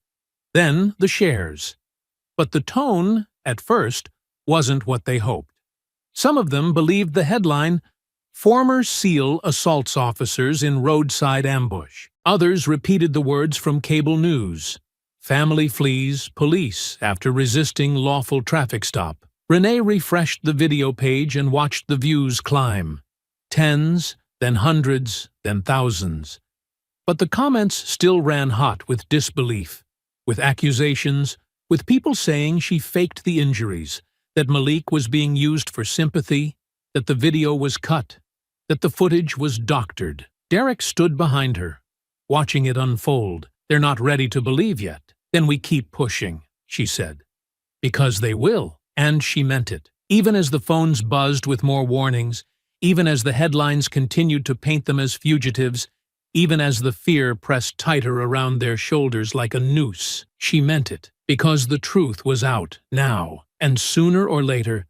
then the shares. But the tone, at first, wasn't what they hoped. Some of them believed the headline, "Former SEAL Assaults Officers in Roadside Ambush." Others repeated the words from cable news. "Family flees police after resisting lawful traffic stop." Renee refreshed the video page and watched the views climb. Tens, then hundreds, then thousands. But the comments still ran hot with disbelief, with accusations, with people saying she faked the injuries, that Malik was being used for sympathy, that the video was cut, that the footage was doctored. Derek stood behind her, watching it unfold. "They're not ready to believe yet." "Then we keep pushing," she said. "Because they will." And she meant it. Even as the phones buzzed with more warnings, even as the headlines continued to paint them as fugitives, even as the fear pressed tighter around their shoulders like a noose, she meant it. Because the truth was out, now, and sooner or later,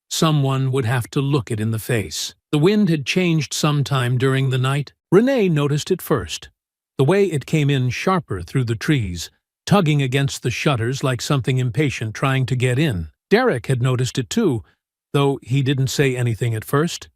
someone would have to look it in the face. The wind had changed sometime during the night. Renee noticed it first, the way it came in sharper through the trees, tugging against the shutters like something impatient trying to get in. Derek had noticed it too, though he didn't say anything at first.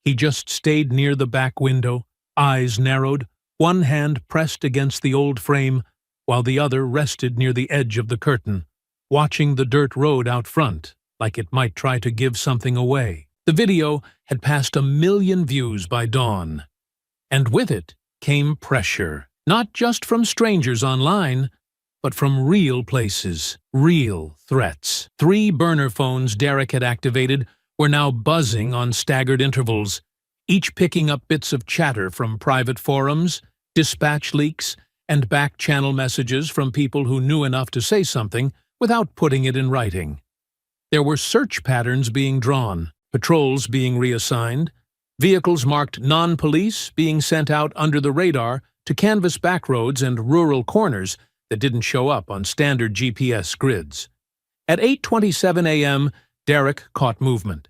He just stayed near the back window, eyes narrowed, one hand pressed against the old frame, while the other rested near the edge of the curtain, watching the dirt road out front, like it might try to give something away. The video had passed 1 million views by dawn, and with it came pressure, not just from strangers online, but from real places, real threats. 3 burner phones Derek had activated were now buzzing on staggered intervals, each picking up bits of chatter from private forums, dispatch leaks, and back-channel messages from people who knew enough to say something without putting it in writing. There were search patterns being drawn, patrols being reassigned, vehicles marked non-police being sent out under the radar to canvass backroads and rural corners that didn't show up on standard GPS grids. At 8:27 a.m., Derek caught movement.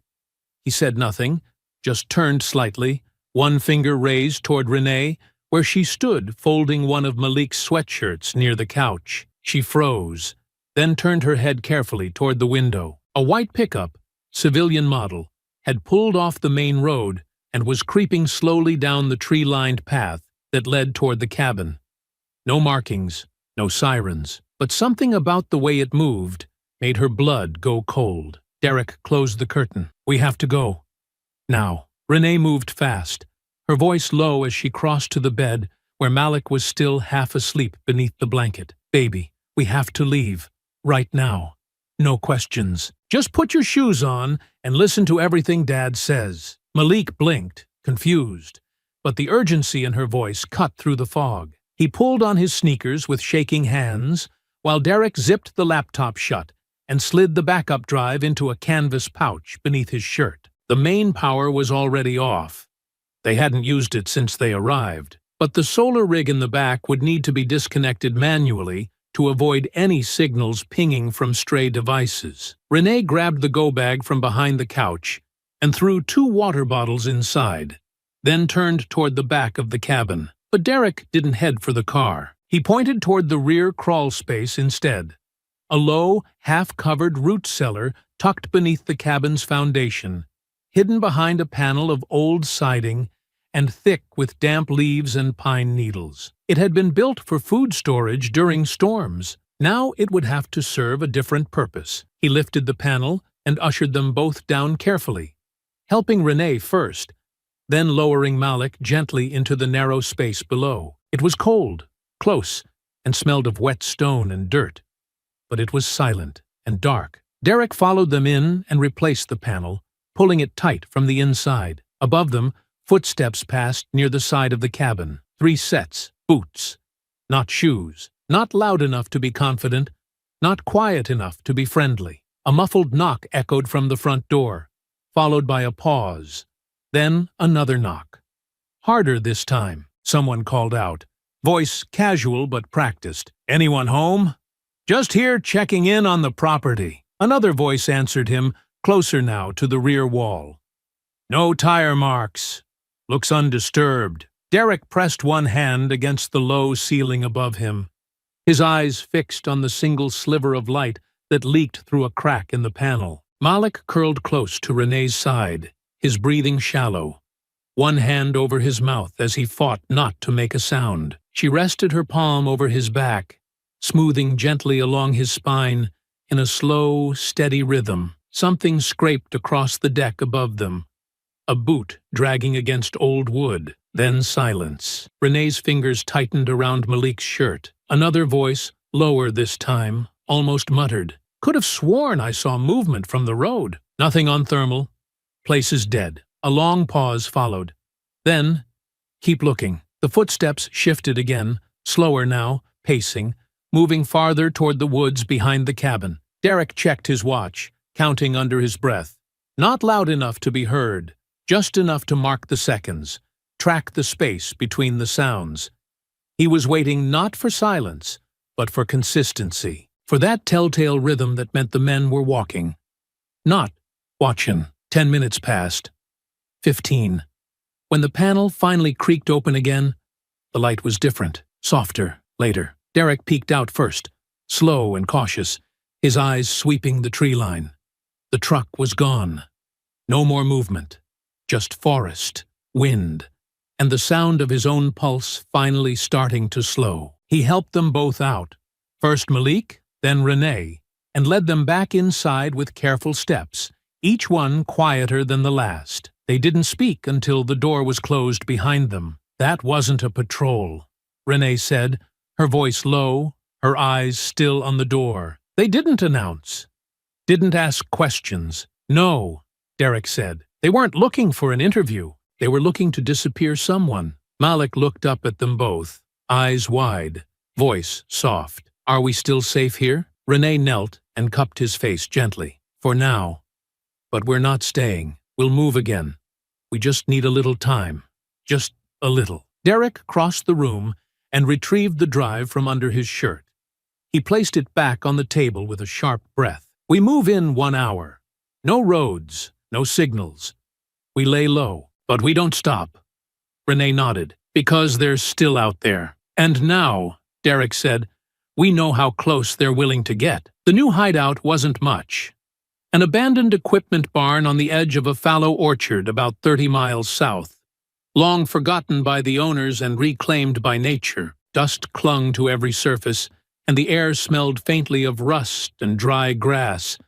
He said nothing, just turned slightly, one finger raised toward Renee, where she stood folding one of Malik's sweatshirts near the couch. She froze, then turned her head carefully toward the window. A white pickup, civilian model, had pulled off the main road and was creeping slowly down the tree-lined path that led toward the cabin. No markings, no sirens, but something about the way it moved made her blood go cold. Derek closed the curtain. "We have to go. Now." Renee moved fast, her voice low as she crossed to the bed where Malik was still half asleep beneath the blanket. "Baby, we have to leave. Right now. No questions. Just put your shoes on and listen to everything Dad says." Malik blinked, confused, but the urgency in her voice cut through the fog. He pulled on his sneakers with shaking hands, while Derek zipped the laptop shut and slid the backup drive into a canvas pouch beneath his shirt. The main power was already off. They hadn't used it since they arrived, but the solar rig in the back would need to be disconnected manually to avoid any signals pinging from stray devices. Renee grabbed the go-bag from behind the couch and threw 2 water bottles inside, then turned toward the back of the cabin. But Derek didn't head for the car. He pointed toward the rear crawl space instead, a low, half-covered root cellar tucked beneath the cabin's foundation, hidden behind a panel of old siding and thick with damp leaves and pine needles. It had been built for food storage during storms. Now it would have to serve a different purpose. He lifted the panel and ushered them both down carefully, helping Renee first, then lowering Malik gently into the narrow space below. It was cold, close, and smelled of wet stone and dirt, but it was silent and dark. Derek followed them in and replaced the panel, pulling it tight from the inside. Above them, footsteps passed near the side of the cabin. 3 sets, boots. Not shoes. Not loud enough to be confident. Not quiet enough to be friendly. A muffled knock echoed from the front door, followed by a pause. Then another knock. Harder this time, someone called out, voice casual but practiced. "Anyone home?" "Just here checking in on the property." Another voice answered him, closer now to the rear wall. "No tire marks." Looks undisturbed. Derek pressed one hand against the low ceiling above him, his eyes fixed on the single sliver of light that leaked through a crack in the panel. Malik curled close to Renee's side, his breathing shallow, one hand over his mouth as he fought not to make a sound. She rested her palm over his back, smoothing gently along his spine in a slow, steady rhythm. Something scraped across the deck above them, a boot dragging against old wood. Then silence. Renee's fingers tightened around Malik's shirt. Another voice, lower this time, almost muttered. Could have sworn I saw movement from the road. Nothing on thermal. Place is dead. A long pause followed. Then, keep looking. The footsteps shifted again, slower now, pacing, moving farther toward the woods behind the cabin. Derek checked his watch, counting under his breath. Not loud enough to be heard, just enough to mark the seconds, track the space between the sounds. He was waiting not for silence, but for consistency, for that telltale rhythm that meant the men were walking. Not watching. 10 minutes passed. 15. When the panel finally creaked open again, the light was different, softer, later. Derek peeked out first, slow and cautious, his eyes sweeping the tree line. The truck was gone. No more movement, just forest, wind, and the sound of his own pulse finally starting to slow. He helped them both out, first Malik, then Renee, and led them back inside with careful steps, each one quieter than the last. They didn't speak until the door was closed behind them. That wasn't a patrol, Renee said, her voice low, her eyes still on the door. They didn't announce, didn't ask questions. No, Derek said. They weren't looking for an interview. They were looking to disappear someone. Malik looked up at them both, eyes wide, voice soft. Are we still safe here? Renee knelt and cupped his face gently. For now. But we're not staying. We'll move again. We just need a little time. Just a little. Derek crossed the room and retrieved the drive from under his shirt. He placed it back on the table with a sharp breath. We move in 1 hour. No roads, no signals. We lay low. But we don't stop. Renee nodded. Because they're still out there. And now, Derek said, we know how close they're willing to get. The new hideout wasn't much. An abandoned equipment barn on the edge of a fallow orchard about 30 miles south. Long forgotten by the owners and reclaimed by nature. Dust clung to every surface, and the air smelled faintly of rust and dry grass.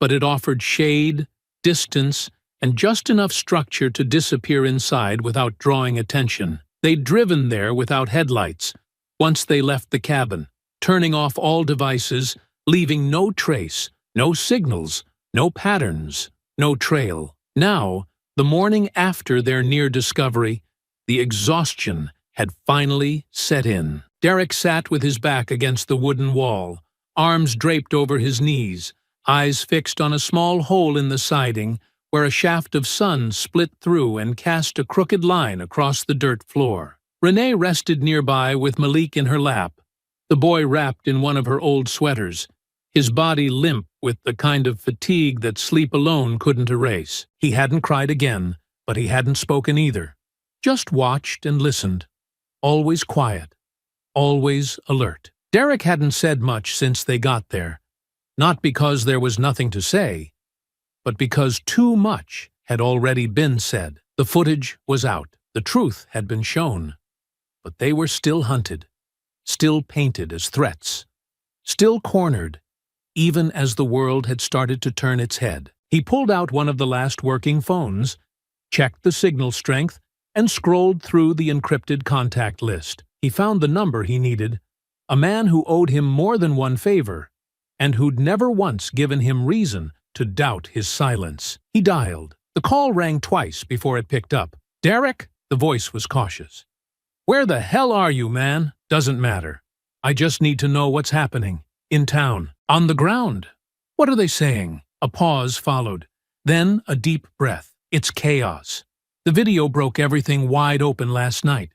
But it offered shade, distance, and just enough structure to disappear inside without drawing attention. They'd driven there without headlights, once they left the cabin, turning off all devices, leaving no trace, no signals, no patterns, no trail. Now, the morning after their near discovery, the exhaustion had finally set in. Derek sat with his back against the wooden wall, arms draped over his knees, eyes fixed on a small hole in the siding, where a shaft of sun split through and cast a crooked line across the dirt floor. Renee rested nearby with Malik in her lap, the boy wrapped in one of her old sweaters, his body limp with the kind of fatigue that sleep alone couldn't erase. He hadn't cried again, but he hadn't spoken either. Just watched and listened, always quiet, always alert. Derek hadn't said much since they got there, not because there was nothing to say, but because too much had already been said. The footage was out. The truth had been shown. But they were still hunted, still painted as threats, still cornered, even as the world had started to turn its head. He pulled out one of the last working phones, checked the signal strength, and scrolled through the encrypted contact list. He found the number he needed, a man who owed him more than one favor, and who'd never once given him reason to doubt his silence. He dialed. The call rang twice before it picked up. Derek? The voice was cautious. Where the hell are you, man? Doesn't matter. I just need to know what's happening. In town. On the ground. What are they saying? A pause followed. Then a deep breath. It's chaos. The video broke everything wide open last night.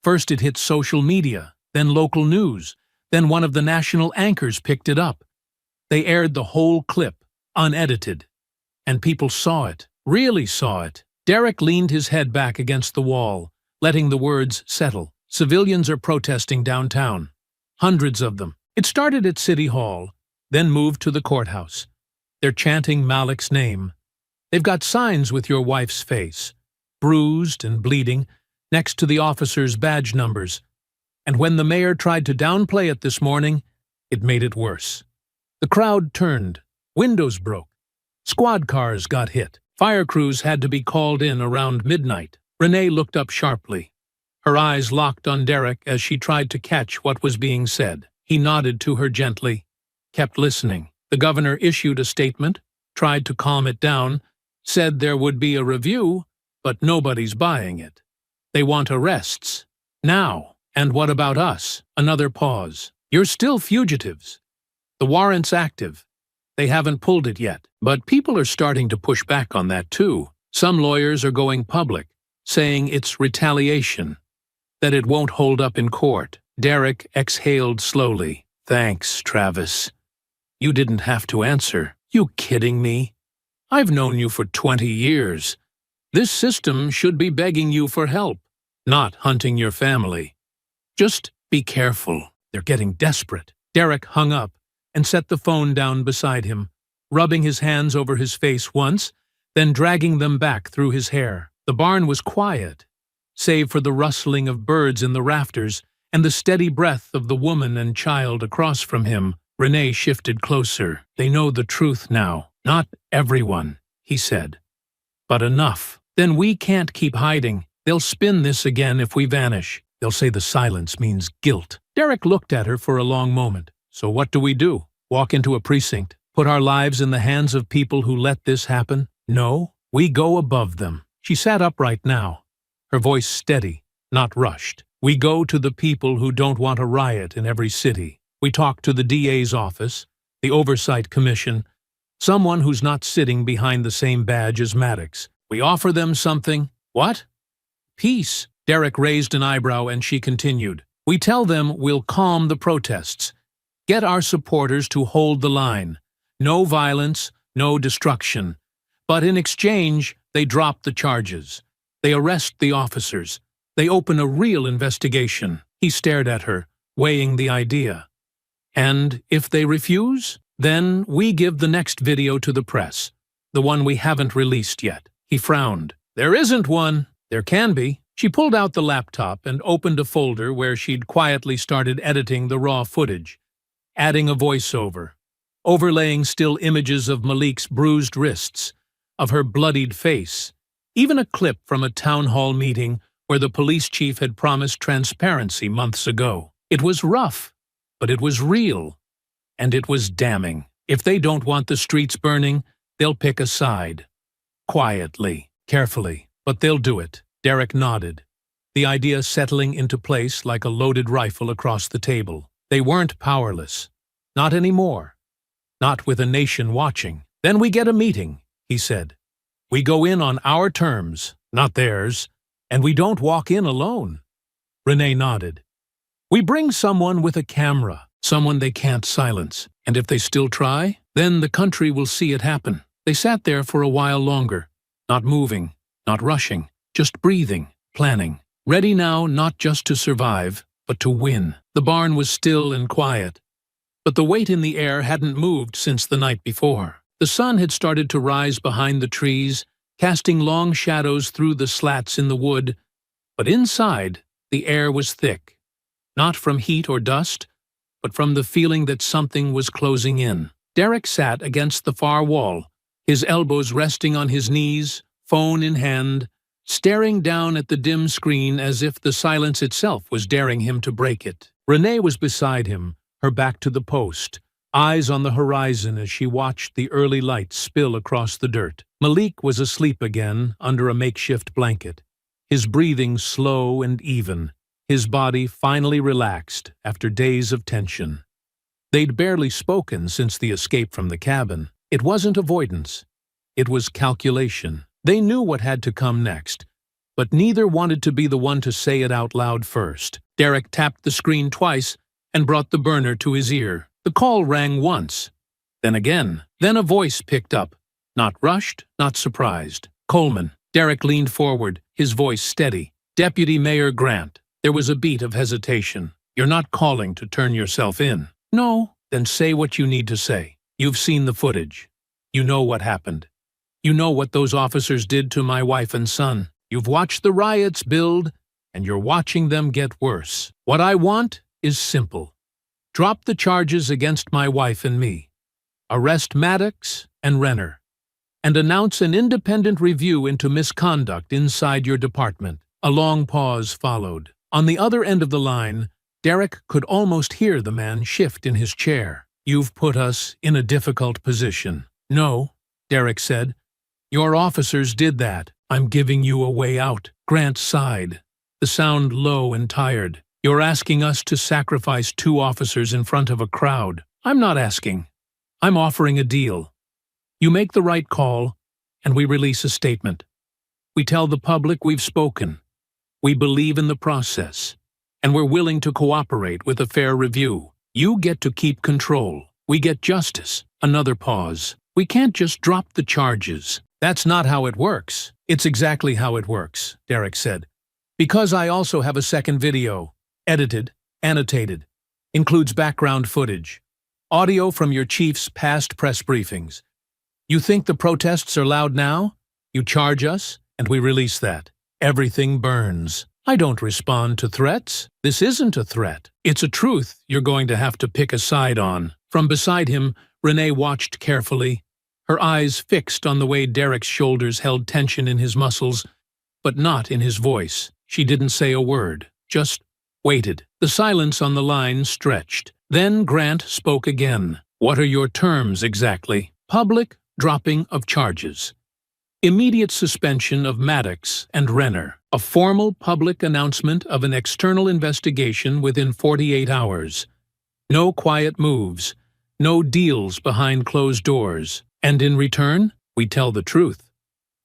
First it hit social media, then local news, then one of the national anchors picked it up. They aired the whole clip, unedited. And people saw it, really saw it. Derek leaned his head back against the wall, letting the words settle. Civilians are protesting downtown. Hundreds of them. It started at City Hall, then moved to the courthouse. They're chanting Malik's name. They've got signs with your wife's face, bruised and bleeding, next to the officers' badge numbers. And when the mayor tried to downplay it this morning, it made it worse. The crowd turned. Windows broke. Squad cars got hit. Fire crews had to be called in around midnight. Renee looked up sharply. Her eyes locked on Derek as she tried to catch what was being said. He nodded to her gently, kept listening. The governor issued a statement, tried to calm it down, said there would be a review, but nobody's buying it. They want arrests. Now. And what about us? Another pause. You're still fugitives. The warrant's active. They haven't pulled it yet. But people are starting to push back on that too. Some lawyers are going public, saying it's retaliation, that it won't hold up in court. Derek exhaled slowly. Thanks, Travis. You didn't have to answer. You kidding me? I've known you for 20 years. This system should be begging you for help, not hunting your family. Just be careful. They're getting desperate. Derek hung up and set the phone down beside him, rubbing his hands over his face once, then dragging them back through his hair. The barn was quiet, save for the rustling of birds in the rafters and the steady breath of the woman and child across from him. Renee shifted closer. They know the truth now. Not everyone, he said, but enough. Then we can't keep hiding. They'll spin this again if we vanish. They'll say the silence means guilt. Derek looked at her for a long moment. So what do we do? Walk into a precinct? Put our lives in the hands of people who let this happen? No, we go above them. She sat upright now, her voice steady, not rushed. We go to the people who don't want a riot in every city. We talk to the DA's office, the Oversight Commission, someone who's not sitting behind the same badge as Maddox. We offer them something. What? Peace. Derek raised an eyebrow and she continued. We tell them we'll calm the protests, get our supporters to hold the line. No violence, no destruction. But in exchange, they drop the charges. They arrest the officers. They open a real investigation. He stared at her, weighing the idea. And if they refuse, then we give the next video to the press, the one we haven't released yet. He frowned. There isn't one. There can be. She pulled out the laptop and opened a folder where she'd quietly started editing the raw footage, adding a voiceover, overlaying still images of Malik's bruised wrists, of her bloodied face, even a clip from a town hall meeting where the police chief had promised transparency months ago. It was rough, but it was real, and it was damning. If they don't want the streets burning, they'll pick a side. Quietly, carefully, but they'll do it. Derek nodded, the idea settling into place like a loaded rifle across the table. They weren't powerless. Not anymore. Not with a nation watching. Then we get a meeting, he said. We go in on our terms, not theirs, and we don't walk in alone. Renee nodded. We bring someone with a camera, someone they can't silence, and if they still try, then the country will see it happen. They sat there for a while longer, not moving, not rushing, just breathing, planning, ready now not just to survive, but to win. The barn was still and quiet, but the weight in the air hadn't moved since the night before. The sun had started to rise behind the trees, casting long shadows through the slats in the wood, but inside, the air was thick, not from heat or dust, but from the feeling that something was closing in. Derek sat against the far wall, his elbows resting on his knees, phone in hand, staring down at the dim screen as if the silence itself was daring him to break it. Renee was beside him, her back to the post, eyes on the horizon as she watched the early light spill across the dirt. Malik was asleep again under a makeshift blanket, his breathing slow and even, his body finally relaxed after days of tension. They'd barely spoken since the escape from the cabin. It wasn't avoidance. It was calculation. They knew what had to come next, but neither wanted to be the one to say it out loud first. Derek tapped the screen twice and brought the burner to his ear. The call rang once, then again. Then a voice picked up, not rushed, not surprised. Coleman. Derek leaned forward, his voice steady. Deputy Mayor Grant. There was a beat of hesitation. You're not calling to turn yourself in. No, then say what you need to say. You've seen the footage. You know what happened. You know what those officers did to my wife and son. You've watched the riots build, and you're watching them get worse. What I want is simple. Drop the charges against my wife and me. Arrest Maddox and Renner. And announce an independent review into misconduct inside your department. A long pause followed. On the other end of the line, Derek could almost hear the man shift in his chair. You've put us in a difficult position. No, Derek said. Your officers did that. I'm giving you a way out. Grant sighed, the sound low and tired. You're asking us to sacrifice 2 officers in front of a crowd. I'm not asking. I'm offering a deal. You make the right call, and we release a statement. We tell the public we've spoken. We believe in the process, and we're willing to cooperate with a fair review. You get to keep control. We get justice. Another pause. We can't just drop the charges. That's not how it works. It's exactly how it works, Derek said. Because I also have a second video. Edited, annotated. Includes background footage. Audio from your chief's past press briefings. You think the protests are loud now? You charge us, and we release that. Everything burns. I don't respond to threats. This isn't a threat. It's a truth you're going to have to pick a side on. From beside him, Renee watched carefully, her eyes fixed on the way Derek's shoulders held tension in his muscles, but not in his voice. She didn't say a word, just waited. The silence on the line stretched. Then Grant spoke again. What are your terms exactly? Public dropping of charges. Immediate suspension of Maddox and Renner. A formal public announcement of an external investigation within 48 hours. No quiet moves. No deals behind closed doors. And in return, we tell the truth.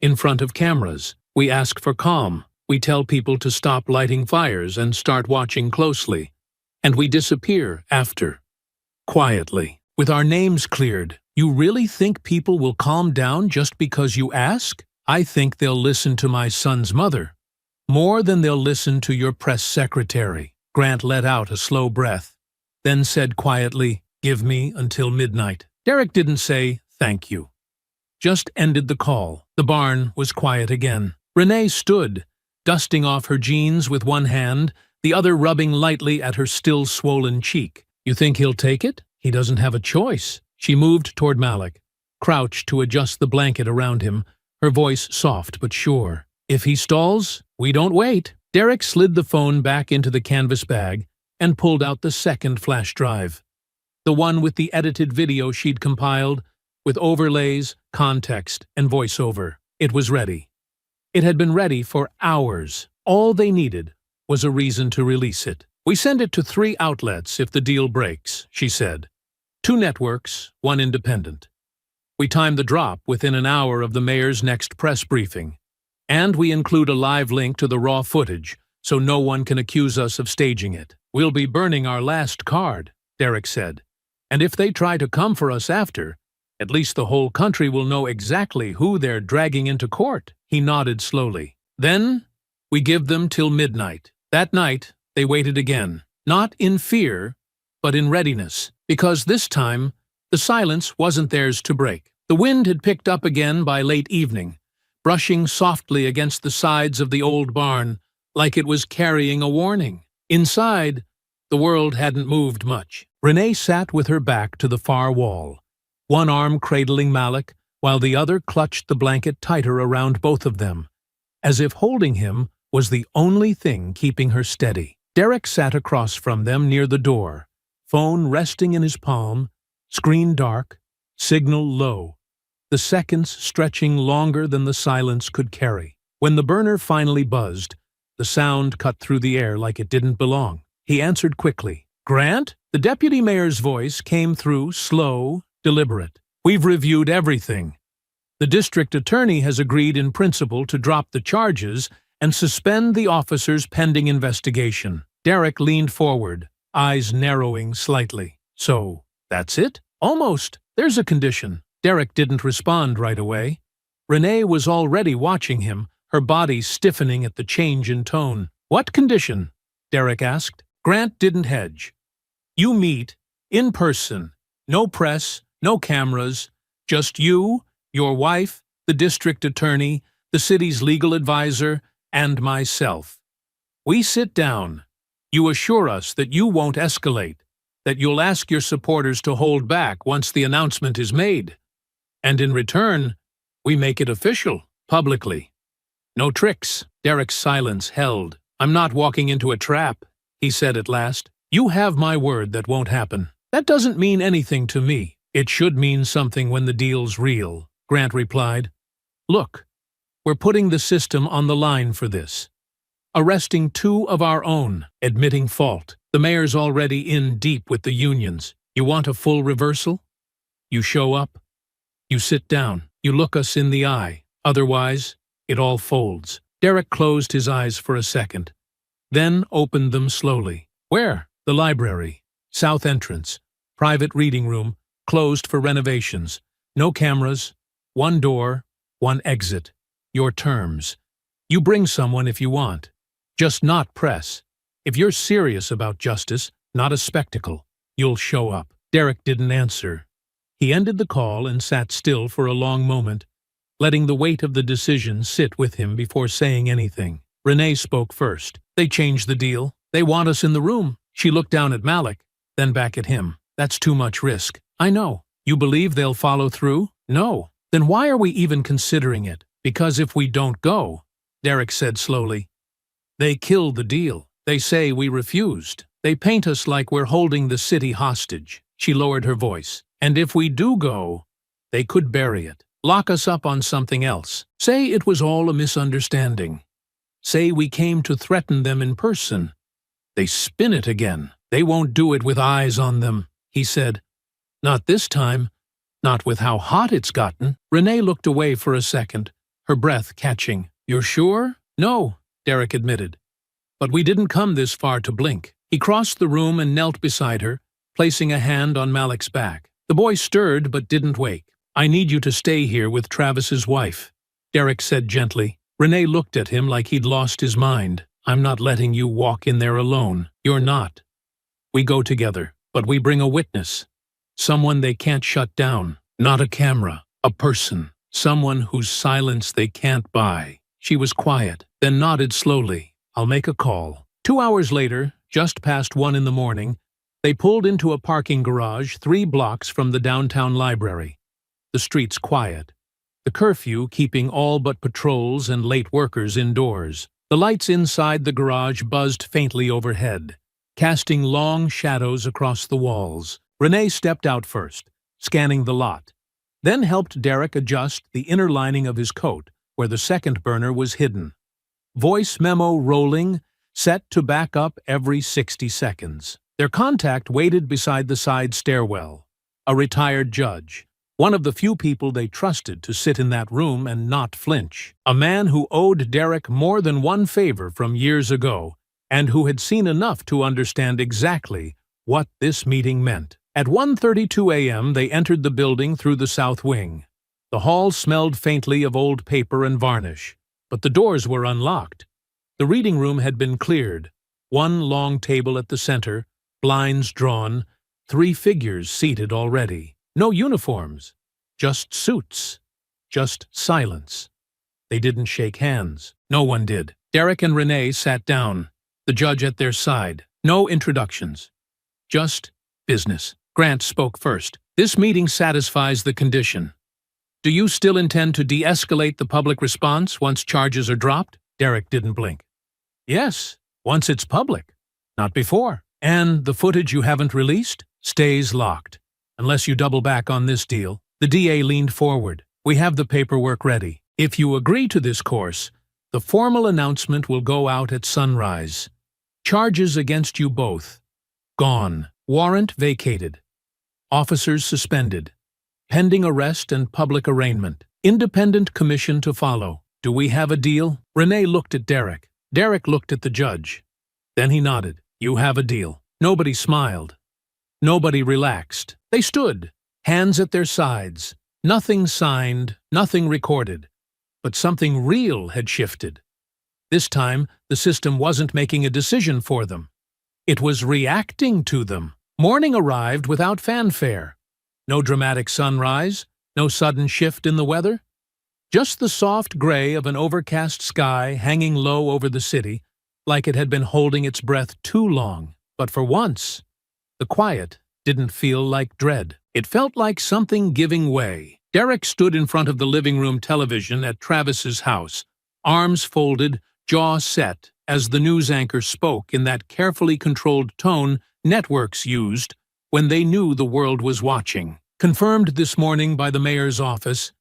In front of cameras, we ask for calm. We tell people to stop lighting fires and start watching closely. And we disappear after. Quietly. With our names cleared. You really think people will calm down just because you ask? I think they'll listen to my son's mother. More than they'll listen to your press secretary. Grant let out a slow breath. Then said quietly, give me until midnight. Derek didn't say, thank you. Just ended the call. The barn was quiet again. Renee stood, dusting off her jeans with one hand, the other rubbing lightly at her still swollen cheek. You think he'll take it? He doesn't have a choice. She moved toward Malik, crouched to adjust the blanket around him, her voice soft but sure. If he stalls, we don't wait. Derek slid the phone back into the canvas bag and pulled out the second flash drive. The one with the edited video she'd compiled, with overlays, context, and voiceover. It was ready. It had been ready for hours. All they needed was a reason to release it. We send it to 3 outlets if the deal breaks, she said. 2 networks, 1 independent. We time the drop within an hour of the mayor's next press briefing. And we include a live link to the raw footage, so no one can accuse us of staging it. We'll be burning our last card, Derek said. And if they try to come for us after, at least the whole country will know exactly who they're dragging into court. He nodded slowly. Then, we give them till midnight. That night, they waited again. Not in fear, but in readiness. Because this time, the silence wasn't theirs to break. The wind had picked up again by late evening, brushing softly against the sides of the old barn, like it was carrying a warning. Inside, the world hadn't moved much. Renee sat with her back to the far wall, one arm cradling Malik, while the other clutched the blanket tighter around both of them, as if holding him was the only thing keeping her steady. Derek sat across from them near the door, phone resting in his palm, screen dark, signal low, the seconds stretching longer than the silence could carry. When the burner finally buzzed, the sound cut through the air like it didn't belong. He answered quickly. Grant? The deputy mayor's voice came through, slow, deliberate. We've reviewed everything. The district attorney has agreed in principle to drop the charges and suspend the officers pending investigation. Derek leaned forward, eyes narrowing slightly. So, that's it? Almost. There's a condition. Derek didn't respond right away. Renee was already watching him, her body stiffening at the change in tone. "What condition?" Derek asked. Grant didn't hedge. "You meet, in person. No press, no cameras. Just you, your wife, the district attorney, the city's legal advisor, and myself. We sit down. You assure us that you won't escalate, that you'll ask your supporters to hold back once the announcement is made. And in return, we make it official, publicly. No tricks." Derek's silence held. "I'm not walking into a trap," he said at last. "You have my word that won't happen." "That doesn't mean anything to me." "It should mean something when the deal's real," Grant replied. "Look, we're putting the system on the line for this. Arresting 2 of our own, admitting fault. The mayor's already in deep with the unions. You want a full reversal? You show up. You sit down. You look us in the eye. Otherwise, it all folds." Derek closed his eyes for a second, then opened them slowly. "Where?" "The library. South entrance. Private reading room. Closed for renovations. No cameras. 1 door, 1 exit. Your terms. You bring someone if you want. Just not press. If you're serious about justice, not a spectacle, you'll show up." Derek didn't answer. He ended the call and sat still for a long moment, letting the weight of the decision sit with him before saying anything. Renee spoke first. "They changed the deal. They want us in the room." She looked down at Malik, then back at him. "That's too much risk." "I know. You believe they'll follow through?" "No." "Then why are we even considering it?" "Because if we don't go," Derek said slowly, "they kill the deal. They say we refused. They paint us like we're holding the city hostage." She lowered her voice. "And if we do go, they could bury it. Lock us up on something else. Say it was all a misunderstanding. Say we came to threaten them in person. They spin it again. They won't do it with eyes on them," he said. "Not this time. Not with how hot it's gotten." Renee looked away for a second, her breath catching. "You're sure?" "No," Derek admitted. "But we didn't come this far to blink." He crossed the room and knelt beside her, placing a hand on Malik's back. The boy stirred but didn't wake. "I need you to stay here with Travis's wife," Derek said gently. Renee looked at him like he'd lost his mind. "I'm not letting you walk in there alone." "You're not. We go together, but we bring a witness. Someone they can't shut down. Not a camera. A person. Someone whose silence they can't buy." She was quiet, then nodded slowly. "I'll make a call." 2 hours later, just past 1 in the morning, they pulled into a parking garage 3 blocks from the downtown library. The streets quiet. The curfew keeping all but patrols and late workers indoors. The lights inside the garage buzzed faintly overhead, casting long shadows across the walls. Renee stepped out first, scanning the lot, then helped Derek adjust the inner lining of his coat, where the second burner was hidden. Voice memo rolling, set to back up every 60 seconds. Their contact waited beside the side stairwell, a retired judge, one of the few people they trusted to sit in that room and not flinch. A man who owed Derek more than one favor from years ago, and who had seen enough to understand exactly what this meeting meant. At 1:32 a.m. they entered the building through the south wing. The hall smelled faintly of old paper and varnish, but the doors were unlocked. The reading room had been cleared. One long table at the center, blinds drawn, 3 figures seated already. No uniforms, just suits, just silence. They didn't shake hands. No one did. Derek and Renee sat down, the judge at their side. No introductions. Just business. Grant spoke first. "This meeting satisfies the condition. Do you still intend to de-escalate the public response once charges are dropped?" Derek didn't blink. "Yes, once it's public. Not before. And the footage you haven't released stays locked, unless you double back on this deal." The DA leaned forward. "We have the paperwork ready. If you agree to this course, the formal announcement will go out at sunrise. Charges against you both. Gone. Warrant vacated. Officers suspended. Pending arrest and public arraignment. Independent commission to follow. Do we have a deal?" Renee looked at Derek. Derek looked at the judge. Then he nodded. "You have a deal." Nobody smiled. Nobody relaxed. They stood, hands at their sides. Nothing signed, nothing recorded. But something real had shifted. This time, the system wasn't making a decision for them. It was reacting to them. Morning arrived without fanfare. No dramatic sunrise, no sudden shift in the weather. Just the soft gray of an overcast sky hanging low over the city, like it had been holding its breath too long. But for once, the quiet didn't feel like dread. It felt like something giving way. Derek stood in front of the living room television at Travis's house, arms folded, jaw set, as the news anchor spoke in that carefully controlled tone networks used when they knew the world was watching. Confirmed this morning by the mayor's office,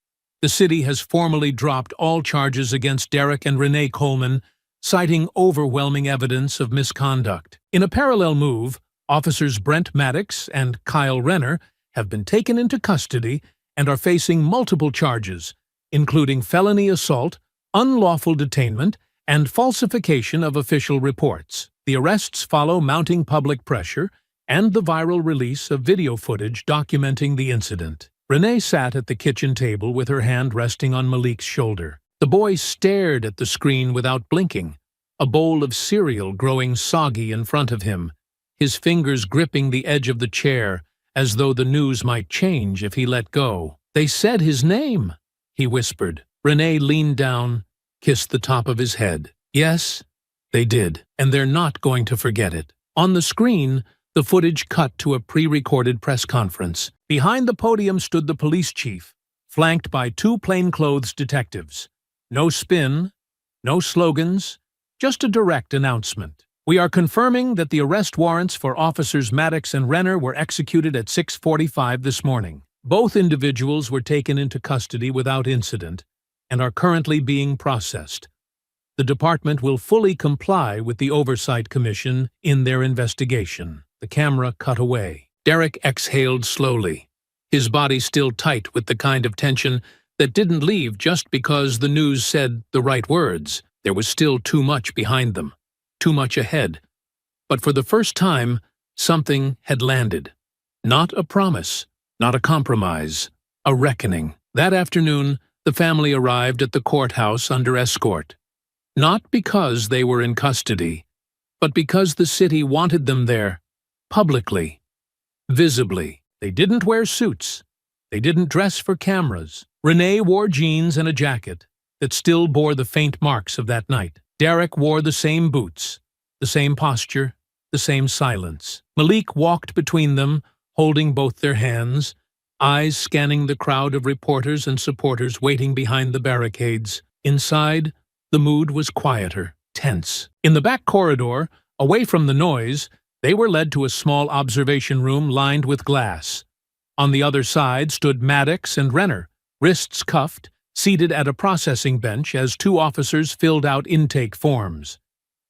the city has formally dropped all charges against Derek and Renee Coleman, citing overwhelming evidence of misconduct. In a parallel move, officers Brent Maddox and Kyle Renner have been taken into custody and are facing multiple charges, including felony assault, unlawful detainment, and falsification of official reports. The arrests follow mounting public pressure and the viral release of video footage documenting the incident. Renee sat at the kitchen table with her hand resting on Malik's shoulder. The boy stared at the screen without blinking, a bowl of cereal growing soggy in front of him, his fingers gripping the edge of the chair as though the news might change if he let go. "They said his name," he whispered. Renee leaned down, kissed the top of his head. "Yes, they did, and they're not going to forget it." On the screen, the footage cut to a pre-recorded press conference. Behind the podium stood the police chief, flanked by two plainclothes detectives. No spin, no slogans, just a direct announcement. "We are confirming that the arrest warrants for officers Maddox and Renner were executed at 6:45 this morning. Both individuals were taken into custody without incident and are currently being processed. The department will fully comply with the Oversight Commission in their investigation." The camera cut away. Derek exhaled slowly, his body still tight with the kind of tension that didn't leave just because the news said the right words. There was still too much behind them, too much ahead. But for the first time, something had landed. Not a promise, not a compromise, a reckoning. That afternoon, the family arrived at the courthouse under escort. Not because they were in custody, but because the city wanted them there, publicly, visibly. They didn't wear suits. They didn't dress for cameras. Renee wore jeans and a jacket that still bore the faint marks of that night. Derek wore the same boots, the same posture, the same silence. Malik walked between them, holding both their hands, eyes scanning the crowd of reporters and supporters waiting behind the barricades. Inside, the mood was quieter, tense. In the back corridor, away from the noise, they were led to a small observation room lined with glass. On the other side stood Maddox and Renner, wrists cuffed, seated at a processing bench as two officers filled out intake forms.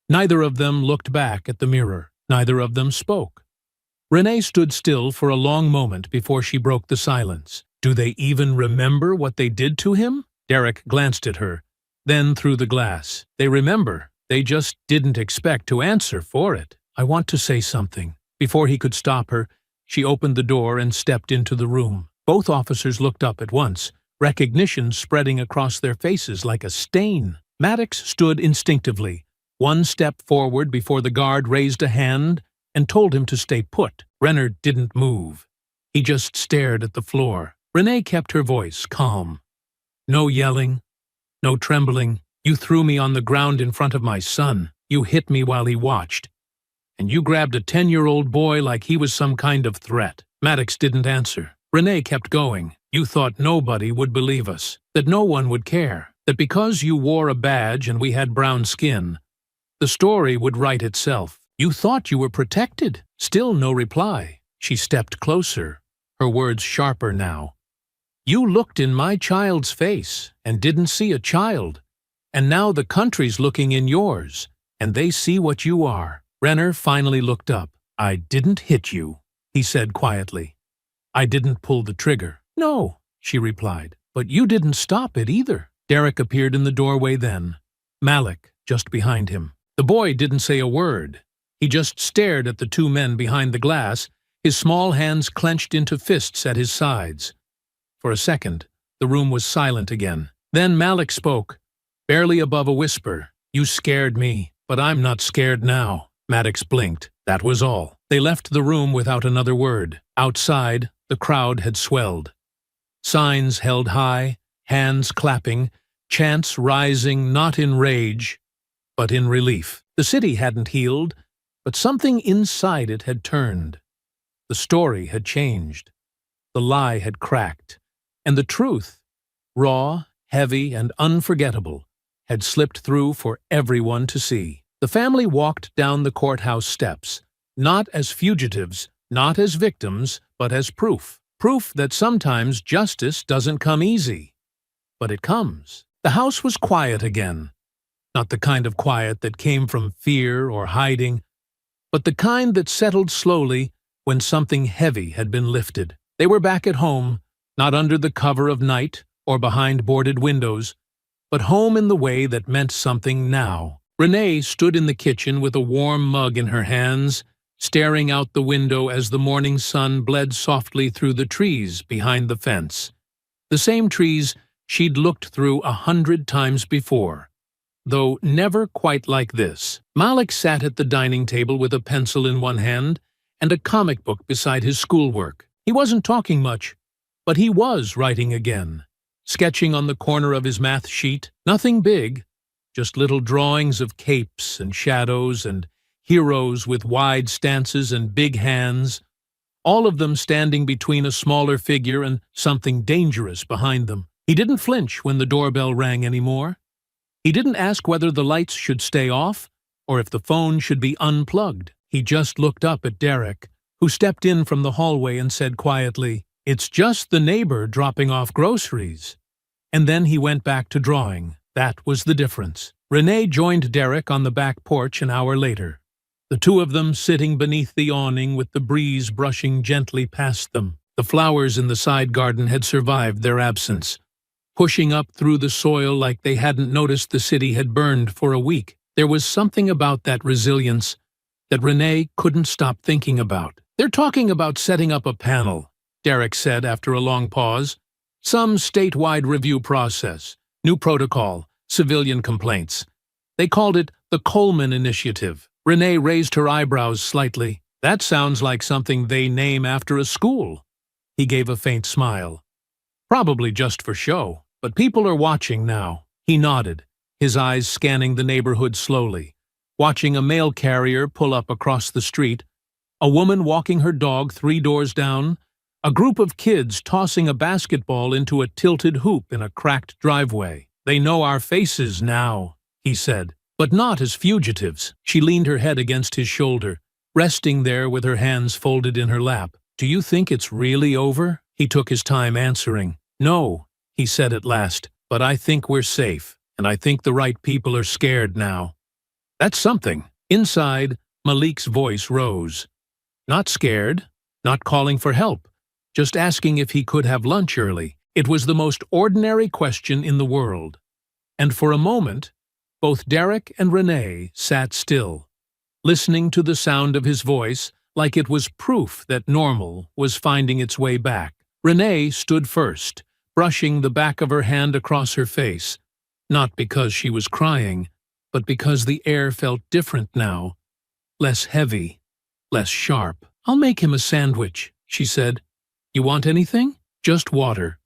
Neither of them looked back at the mirror. Neither of them spoke. Renee stood still for a long moment before she broke the silence. "Do they even remember what they did to him?" Derek glanced at her, then through the glass. "They remember. They just didn't expect to answer for it." "I want to say something." Before he could stop her, she opened the door and stepped into the room. Both officers looked up at once, recognition spreading across their faces like a stain. Maddox stood instinctively, one step forward before the guard raised a hand and told him to stay put. Renner didn't move. He just stared at the floor. Renee kept her voice calm. "No yelling, no trembling. You threw me on the ground in front of my son. You hit me while he watched. And you grabbed a 10-year-old boy like he was some kind of threat." Maddox didn't answer. Renee kept going. "You thought nobody would believe us, that no one would care, that because you wore a badge and we had brown skin, the story would write itself. You thought you were protected." Still no reply. She stepped closer, her words sharper now. "You looked in my child's face and didn't see a child, and now the country's looking in yours, and they see what you are." Renner finally looked up. "I didn't hit you," he said quietly. "I didn't pull the trigger." "No," she replied, "but you didn't stop it either." Derek appeared in the doorway then, Malik just behind him. The boy didn't say a word. He just stared at the two men behind the glass, his small hands clenched into fists at his sides. For a second, the room was silent again. Then Malik spoke, barely above a whisper. "You scared me, but I'm not scared now." Maddox blinked. That was all. They left the room without another word. Outside, the crowd had swelled. Signs held high, hands clapping, chants rising not in rage, but in relief. The city hadn't healed, but something inside it had turned. The story had changed. The lie had cracked. And the truth, raw, heavy, and unforgettable, had slipped through for everyone to see. The family walked down the courthouse steps, not as fugitives, not as victims, but as proof. Proof that sometimes justice doesn't come easy. But it comes. The house was quiet again. Not the kind of quiet that came from fear or hiding, but the kind that settled slowly when something heavy had been lifted. They were back at home, not under the cover of night or behind boarded windows, but home in the way that meant something now. Renee stood in the kitchen with a warm mug in her hands, staring out the window as the morning sun bled softly through the trees behind the fence. The same trees she'd looked through 100 times before, though never quite like this. Malik sat at the dining table with a pencil in one hand and a comic book beside his schoolwork. He wasn't talking much, but he was writing again, sketching on the corner of his math sheet. Nothing big, just little drawings of capes and shadows and heroes with wide stances and big hands, all of them standing between a smaller figure and something dangerous behind them. He didn't flinch when the doorbell rang anymore. He didn't ask whether the lights should stay off or if the phone should be unplugged. He just looked up at Derek, who stepped in from the hallway and said quietly, "It's just the neighbor dropping off groceries." And then he went back to drawing. That was the difference. Renee joined Derek on the back porch an hour later, the two of them sitting beneath the awning with the breeze brushing gently past them. The flowers in the side garden had survived their absence, pushing up through the soil like they hadn't noticed the city had burned for a week. There was something about that resilience that Renee couldn't stop thinking about. "They're talking about setting up a panel," Derek said after a long pause. "Some statewide review process, new protocol, civilian complaints. They called it the Coleman Initiative." Renee raised her eyebrows slightly. "That sounds like something they name after a school." He gave a faint smile. "Probably just for show, but people are watching now." He nodded, his eyes scanning the neighborhood slowly, watching a mail carrier pull up across the street, a woman walking her dog 3 doors down, a group of kids tossing a basketball into a tilted hoop in a cracked driveway. "They know our faces now," he said, "but not as fugitives." She leaned her head against his shoulder, resting there with her hands folded in her lap. "Do you think it's really over?" He took his time answering. "No," he said at last, "but I think we're safe, and I think the right people are scared now." "That's something." Inside, Malik's voice rose. Not scared, not calling for help, just asking if he could have lunch early. It was the most ordinary question in the world. And for a moment, both Derek and Renee sat still, listening to the sound of his voice like it was proof that normal was finding its way back. Renee stood first, brushing the back of her hand across her face, not because she was crying, but because the air felt different now, less heavy, less sharp. "I'll make him a sandwich," she said. "You want anything?" "Just water,"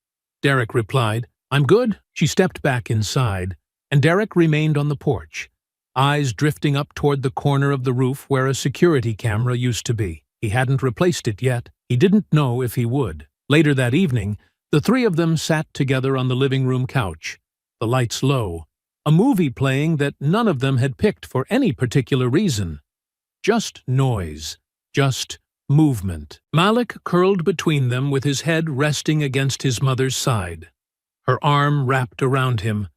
Derek replied. "I'm good." She stepped back inside, and Derek remained on the porch, eyes drifting up toward the corner of the roof where a security camera used to be. He hadn't replaced it yet. He didn't know if he would. Later that evening, the three of them sat together on the living room couch, the lights low, a movie playing that none of them had picked for any particular reason. Just noise, just movement. Malik curled between them with his head resting against his mother's side, her arm wrapped around him,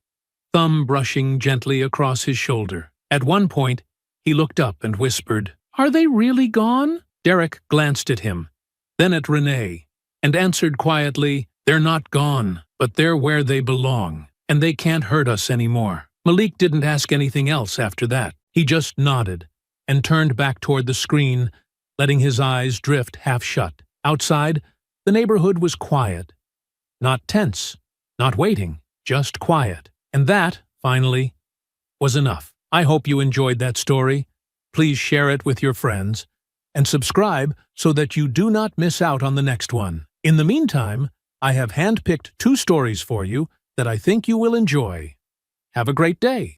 thumb brushing gently across his shoulder. At one point, he looked up and whispered, "Are they really gone?" Derek glanced at him, then at Renee, and answered quietly, "They're not gone, but they're where they belong, and they can't hurt us anymore." Malik didn't ask anything else after that. He just nodded and turned back toward the screen, letting his eyes drift half shut. Outside, the neighborhood was quiet. Not tense, not waiting, just quiet. And that, finally, was enough. I hope you enjoyed that story. Please share it with your friends and subscribe so that you do not miss out on the next one. In the meantime, I have handpicked 2 stories for you that I think you will enjoy. Have a great day.